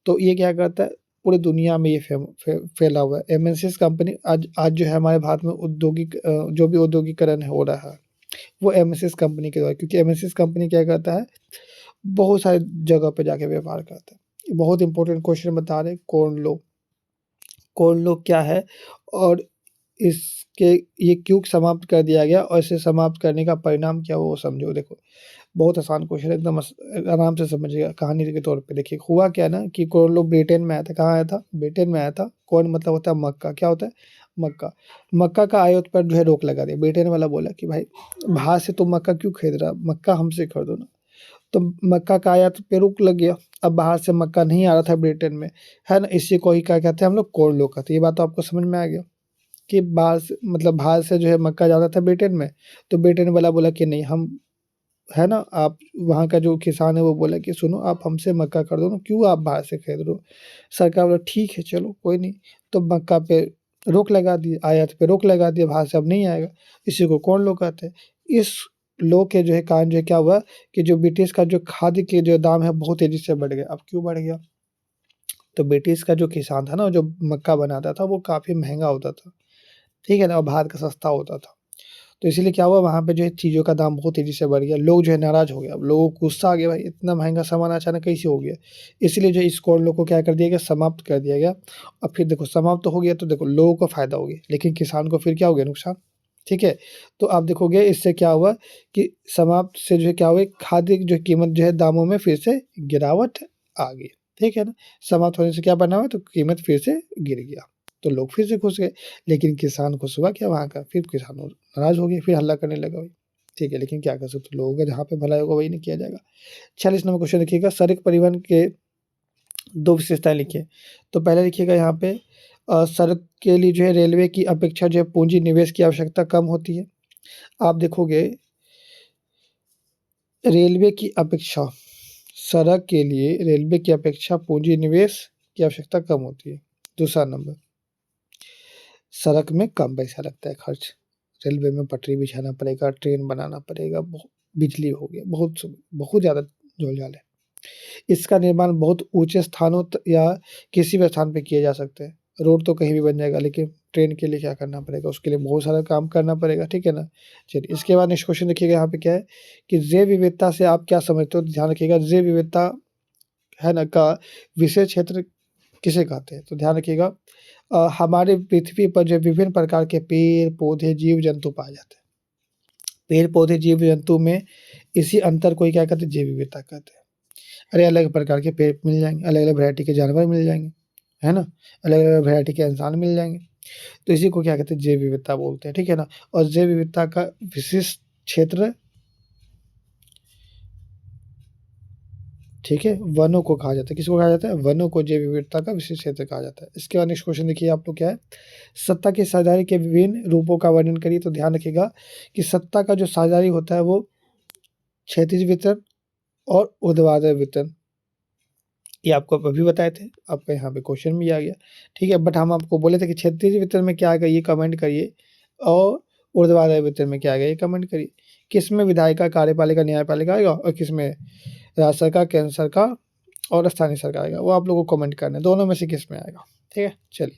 तो ये क्या करता है पूरी दुनिया में ये फैला हुआ है। एमएनसीज़ कंपनी आज आज जो है हमारे भारत में जो भी औद्योगिकरण हो रहा है, वो एमएनसीज़ कंपनी के द्वारा क्योंकि एमएनसीज़ कंपनी क्या करता है, बहुत सारी जगह पे जाके व्यापार करता है। बहुत इंपॉर्टेंट क्वेश्चन बता रहे हैं कॉर्न लॉ क्या है और इसके ये क्यों समाप्त कर दिया गया और इसे समाप्त करने का परिणाम क्या हुआ वो समझो। देखो बहुत आसान क्वेश्चन है एकदम आराम से समझिएगा कहानी के तौर पे। देखिए हुआ क्या ना कि कॉर्न लॉ ब्रिटेन में आया था। कहाँ आया था? ब्रिटेन में आया था। कॉर्न मतलब होता है मक्का। क्या होता है? मक्का। मक्का का आयात पर जो है रोक लगा दिया। ब्रिटेन वाला बोला कि भाई बाहर से तुम मक्का क्यों खरीद रहा? मक्का हमसे खरीदो ना। तो मक्का का आयात पे रोक लग गया। अब बाहर से मक्का नहीं आ रहा था ब्रिटेन में, है ना? इसी को ही क्या कहते हैं हम लोग कॉर्न लॉ कहते हैं। ये बात तो आपको समझ में आ गया कि बाहर से जो है मक्का जा रहा था ब्रिटेन में, तो ब्रिटेन वाला बोला कि नहीं हम है ना? आप वहाँ का जो किसान है वो बोला कि सुनो आप हमसे मक्का खरीदो ना, क्यों आप बाहर से खरीद रहे हो? सरकार बोला ठीक है चलो कोई नहीं। तो मक्का पे रोक लगा दी, आयात पे रोक लगा दिया, बाहर से अब नहीं आएगा। इसी को कॉर्न लॉ कहते हैं। इस लॉ के जो है कारण जो है क्या हुआ कि जो ब्रिटिश का जो खाद्य के जो दाम है बहुत तेज़ी से बढ़ गया। अब क्यों बढ़ गया? तो ब्रिटिश का जो किसान था ना, जो मक्का बनाता था वो काफ़ी महँगा होता था, ठीक है ना? और भारत का सस्ता होता था। तो इसीलिए क्या हुआ वहाँ पे जो है चीज़ों का दाम बहुत तेज़ी से बढ़ गया। लोग जो है नाराज़ हो गए। अब लोगों को गुस्सा आ गया भाई इतना महँगा सामान अचानक कैसे हो गया? इसलिए जो है इस कॉर्न लॉ को क्या कर दिया गया समाप्त कर दिया गया। और फिर देखो समाप्त तो हो गया तो देखो लोगों को फ़ायदा हो गया, लेकिन किसान को फिर क्या हो गया नुकसान, ठीक है? तो आप देखोगे इससे क्या हुआ कि समाप्त से जो है क्या हुआ खाद्य की जो कीमत जो है दामों में फिर से गिरावट आ गई, ठीक है ना? समाप्त होने से क्या बना हुआ तो कीमत फिर से गिर गया। तो लोग फिर से खुश गए, लेकिन किसान खुश हुआ क्या वहाँ का? फिर किसान और नाराज़ हो गए, फिर हल्ला करने लगा भाई, ठीक है, लेकिन क्या कर सकते हो लोगों का जहाँ पे भलाई होगा वही नहीं किया जाएगा। 46 नंबर क्वेश्चन देखिएगा सड़क परिवहन के 2 विशेषताएँ लिखिए। तो पहले लिखिएगा यहाँ पे सड़क के लिए जो है रेलवे की अपेक्षा जो है पूँजी निवेश की आवश्यकता कम होती है। आप देखोगे रेलवे की अपेक्षा सड़क के लिए रेलवे की अपेक्षा पूँजी निवेश की आवश्यकता कम होती है। दूसरा नंबर सड़क में कम पैसा लगता है खर्च। रेलवे में पटरी बिछाना पड़ेगा, ट्रेन बनाना पड़ेगा, बिजली हो गया, बहुत ज़्यादा जंजाल है। इसका निर्माण बहुत ऊँचे स्थानों या किसी भी स्थान पे किए जा सकते हैं। रोड तो कहीं भी बन जाएगा, लेकिन ट्रेन के लिए क्या करना पड़ेगा, उसके लिए बहुत सारा काम करना पड़ेगा, ठीक है ना? चलिए, इसके बाद नेक्स्ट क्वेश्चन देखिएगा यहाँ पे क्या है कि जैव विविधता से आप क्या समझते हो? ध्यान रखिएगा, जैव विविधता है ना का विशेष क्षेत्र किसे कहते हैं? तो ध्यान रखिएगा, हमारे पृथ्वी पर जो विभिन्न प्रकार के पेड़, पौधे, जीव-जंतु पाए जाते हैं। पेड़, पौधे, जीव-जंतु में इसी अंतर को ही क्या कहते हैं? जैव विविधता कहते हैं। अरे अलग प्रकार के पेड़ मिल जाएँगे, अलग-अलग वैरायटी के जानवर मिल जाएँगे, है ना? अलग-अलग वैरायटी के इंसान मिल जाएँगे। तो इसी को क्या कहते हैं? जैव विविधता बोलते हैं, ठीक है ना? और जैव विविधता का विशिष्ट क्षेत्र, ठीक है, वनों को कहा जाता है। किसको कहा जाता है? वनों को जैव विविधता का विशिष्ट क्षेत्र कहा जाता है। इसके बाद नेक्स्ट क्वेश्चन देखिए आप लोग क्या है? सत्ता की साझेदारी के विभिन्न रूपों का वर्णन करिए। तो ध्यान रखिएगा कि सत्ता का जो साझेदारी होता है वो क्षैतिज वितरण और ऊर्ध्वाधर वितरण, ये आपको अभी बताए थे, आपका यहाँ पे क्वेश्चन भी आ गया, ठीक है। बट हम आपको बोले थे कि क्षैतिज वितरण में क्या आएगा ये कमेंट करिए, और ऊर्ध्वाधर वितरण में क्या आएगा ये कमेंट करिए। किस में विधायिका, कार्यपालिका, न्यायपालिका आएगा, और किस में राज्य सरकार, केंद्र सरकार और स्थानीय सरकार आएगा, वो आप लोगों को कमेंट करना है, दोनों में से किस में आएगा, ठीक है। चलिए,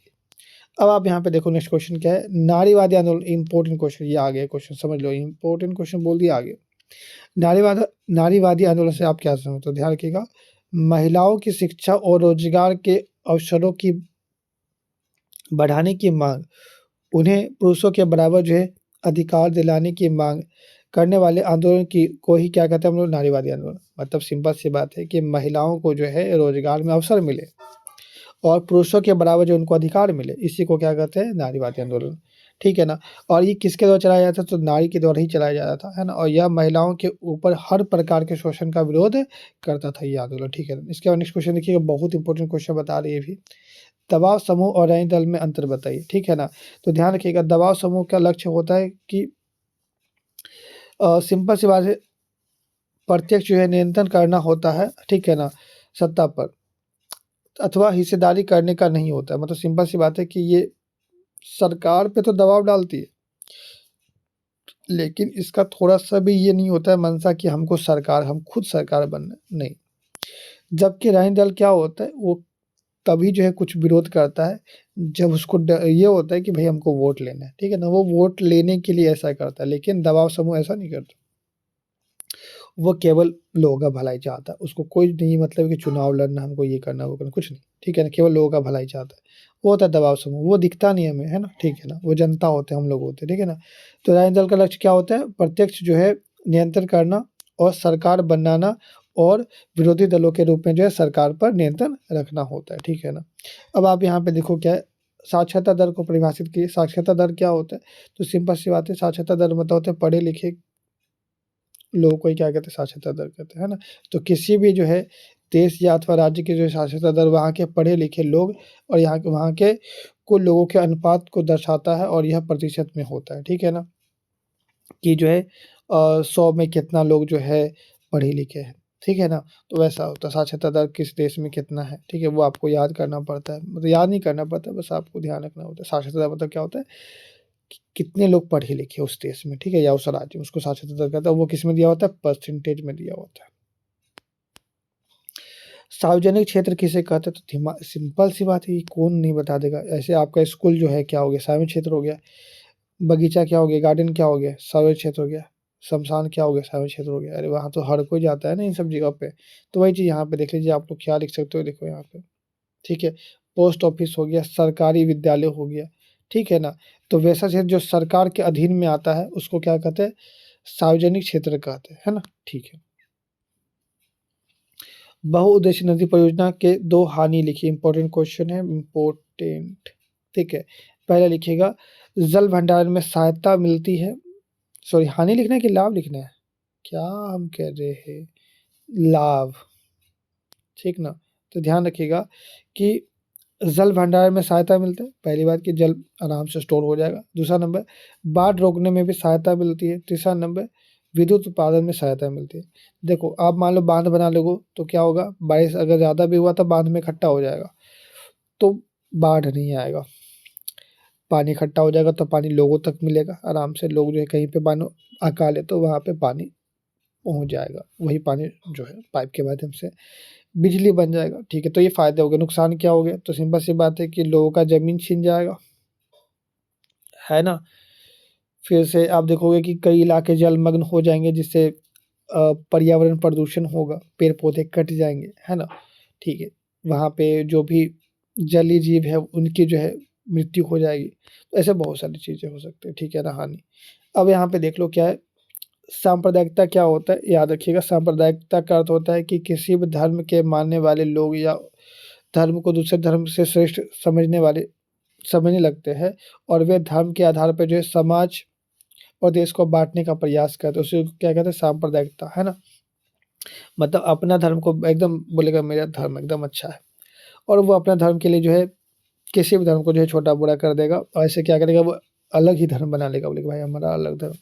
अब आप यहाँ पे देखो नेक्स्ट क्वेश्चन क्या है? नारीवादी आंदोलन, इंपॉर्टेंट क्वेश्चन, ये आ गया क्वेश्चन, समझ लो, इंपॉर्टेंट क्वेश्चन बोल दिया आगे। नारीवादी आंदोलन से आप क्या समझते हो? ध्यान रखिएगा, महिलाओं की शिक्षा और रोजगार के अवसरों की बढ़ाने की मांग, उन्हें पुरुषों के बराबर जो है अधिकार दिलाने की मांग करने वाले आंदोलन की को ही क्या कहते हैं हम लोग? नारीवादी आंदोलन। मतलब सिंपल सी बात है कि महिलाओं को जो है रोजगार में अवसर मिले और पुरुषों के बराबर जो उनको अधिकार मिले, इसी को क्या कहते हैं? नारीवादी आंदोलन, ठीक है ना। और ये किसके द्वारा चलाया जाता था? तो नारी के द्वारा ही चलाया जाता था, है ना। और यह महिलाओं के ऊपर हर प्रकार के शोषण का विरोध करता था ये आंदोलन, ठीक है। इसके बाद नेक्स्ट क्वेश्चन देखिएगा, बहुत इंपॉर्टेंट क्वेश्चन बता रही है भी। दबाव समूह और रैनी दल में अंतर बताइए, ठीक है ना। तो ध्यान रखिएगा, दबाव समूह का लक्ष्य होता है कि सिंपल सी बात है, प्रत्यक्ष जो है नियंत्रण करना होता है, ठीक है ना, सत्ता पर, अथवा हिस्सेदारी करने का नहीं होता है। मतलब सिंपल सी बात है कि ये सरकार पे तो दबाव डालती है, लेकिन इसका थोड़ा-सा भी ये नहीं होता है मंशा कि हमको सरकार, हम खुद सरकार बनना है, नहीं। जबकि रैनी दल क्या होता है, वो तभी जो है कुछ विरोध करता है जब उसको ये होता है कि भाई हमको वोट लेना है, ठीक है ना, वो वोट लेने के लिए ऐसा करता है। लेकिन दबाव समूह ऐसा नहीं करता, वो केवल लोगों का भलाई चाहता है, उसको कोई नहीं मतलब कि चुनाव लड़ना, हमको ये करना, वो करना, कुछ नहीं, ठीक है ना, केवल लोगों का भलाई चाहता है। वो होता है दबाव समूह, वो दिखता नहीं हमें, है ना, ठीक है ना, वो जनता होते हैं, हम लोग होते हैं, ठीक है ना। तो राजनीतिक दल का लक्ष्य क्या होता है? प्रत्यक्ष जो है नियंत्रण करना और सरकार बनाना, और विरोधी दलों के रूप में जो है सरकार पर नियंत्रण रखना होता है, ठीक है ना। अब आप यहाँ पे देखो क्या है, साक्षरता दर को परिभाषित किए। साक्षरता दर क्या होता है? तो सिंपल सी बात है, साक्षरता दर मतलब होता है पढ़े लिखे लोगों को ही क्या कहते हैं? साक्षरता दर कहते हैं, है ना। तो किसी भी जो है देश या अथवा राज्य की जो है साक्षरता दर, वहाँ के पढ़े लिखे लोग और यहाँ के वहाँ के कुल लोगों के अनुपात को दर्शाता है, और यह प्रतिशत में होता है, ठीक है ना, कि जो है 100 में कितना लोग जो है पढ़े लिखे हैं, ठीक है ना। तो वैसा होता है, साक्षरता दर किस देश में कितना है, ठीक है, वो आपको याद करना पड़ता है, मतलब याद नहीं करना पड़ता, बस आपको ध्यान रखना होता है। साक्षरता दर मतलब क्या होता है कि कितने लोग पढ़े लिखे उस देश में, ठीक है, या उस राज्य में, उसको साक्षरता दर कहता है। वो किस में दिया होता है? परसेंटेज में दिया होता है। सार्वजनिक क्षेत्र किसे कहते हैं? तो सिंपल सी बात है, ये कौन नहीं बता देगा। ऐसे आपका स्कूल जो है क्या हो गया? सार्वजनिक क्षेत्र हो गया। बगीचा क्या हो गया? गार्डन क्या हो गया? सार्वजनिक क्षेत्र हो गया। शमशान क्या हो गया? सार्वजनिक क्षेत्र हो गया। अरे वहाँ तो हर कोई जाता है ना इन सब जगह पे। तो वही चीज़ यहाँ पे देख लीजिए, आप लोग क्या लिख सकते हो, देखो यहाँ पे, ठीक है। पोस्ट ऑफिस हो गया, सरकारी विद्यालय हो गया, ठीक है ना। तो वैसा क्षेत्र जो सरकार के अधीन में आता है उसको क्या कहते हैं? सार्वजनिक क्षेत्र कहते हैं, है ना, ठीक है। बहुउद्देशीय नदी परियोजना के 2 हानि लिखिए। इंपॉर्टेंट क्वेश्चन है, इम्पोर्टेंट, ठीक है। पहले लिखिएगा, जल भंडारण में सहायता मिलती है, सॉरी, हानि लिखना है कि लाभ लिखना है? क्या हम कह रहे हैं? लाभ, ठीक ना। तो ध्यान रखिएगा कि जल भंडारण में सहायता मिलता है, पहली बात कि जल आराम से स्टोर हो जाएगा। दूसरा नंबर, बाढ़ रोकने में भी सहायता मिलती है। तीसरा नंबर, विद्युत उत्पादन में सहायता मिलती है। देखो, आप मान लो बांध बना लोगे तो क्या होगा? बारिश अगर ज़्यादा भी हुआ तो बांध में इकट्ठा हो जाएगा, तो बाढ़ नहीं आएगा। पानी इकट्ठा हो जाएगा तो पानी लोगों तक मिलेगा आराम से। लोग जो है कहीं पे मानो अकाल है तो वहाँ पे पानी पहुँच जाएगा, वही पानी जो है पाइप के माध्यम से बिजली बन जाएगा, ठीक है। तो ये फ़ायदे हो गए, नुकसान क्या हो गया? तो सिंपल सी बात है कि लोगों का ज़मीन छिन जाएगा, है ना? फिर से आप देखोगे कि कई इलाके जलमग्न हो जाएँगे, जिससे पर्यावरण प्रदूषण होगा, पेड़-पौधे कट जाएँगे, है ना? ठीक है, वहाँ पे जो भी जलीय जीव है उनकी जो है मृत्यु हो जाएगी। तो ऐसे बहुत सारी चीज़ें हो सकती हैं, ठीक है ना, हानि। अब यहाँ पे देख लो क्या है, सांप्रदायिकता क्या होता है? याद रखिएगा, सांप्रदायिकता का अर्थ होता है कि किसी भी धर्म के मानने वाले लोग या धर्म को दूसरे धर्म से श्रेष्ठ समझने लगते हैं, और वे धर्म के आधार पे जो है समाज और देश को बाँटने का प्रयास करते हैं। उसे क्या कहते हैं? सांप्रदायिकता, है ना? मतलब अपना धर्म को एकदम बोलेगा मेरा धर्म एकदम अच्छा है, और वो अपना धर्म के लिए जो है किसी भी धर्म को जो है छोटा-बड़ा कर देगा, और ऐसे क्या करेगा, वो अलग ही धर्म बना लेगा, बोलेगा भाई हमारा अलग धर्म।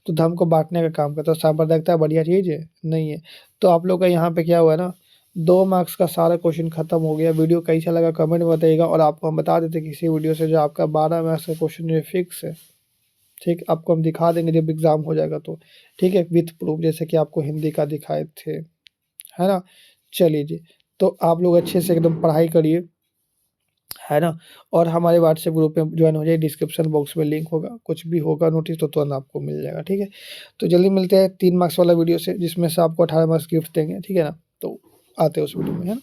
तो धर्म को बाँटने का काम करता है। तो सांप्रदायिकता बढ़िया चीज़ है? नहीं है। तो आप लोग का यहाँ पे क्या हुआ है ना, 2 मार्क्स का सारा क्वेश्चन खत्म हो गया। वीडियो कैसा लगा कमेंट में बताइएगा, और आपको हम बता देते हैं कि इसी वीडियो से जो आपका 12 मार्क्स का क्वेश्चन जो है फिक्स है। ठीक, आपको हम दिखा देंगे जब एग्ज़ाम हो जाएगा तो, ठीक है? विथ प्रूफ, जैसे कि आपको हिंदी का दिखाए थे, है ना? चलिए जी, तो आप लोग अच्छे से एकदम पढ़ाई करिए, है ना? और हमारे व्हाट्सएप ग्रुप में जॉइन हो जाइए, डिस्क्रिप्शन बॉक्स में लिंक होगा, कुछ भी होगा नोटिस तो तुरंत आपको मिल जाएगा, ठीक है? तो जल्दी मिलते हैं 3 मार्क्स वाला वीडियो से, जिसमें से आपको 18 मार्क्स गिफ्ट देंगे, ठीक है ना? तो आते हैं उस वीडियो में, है ना?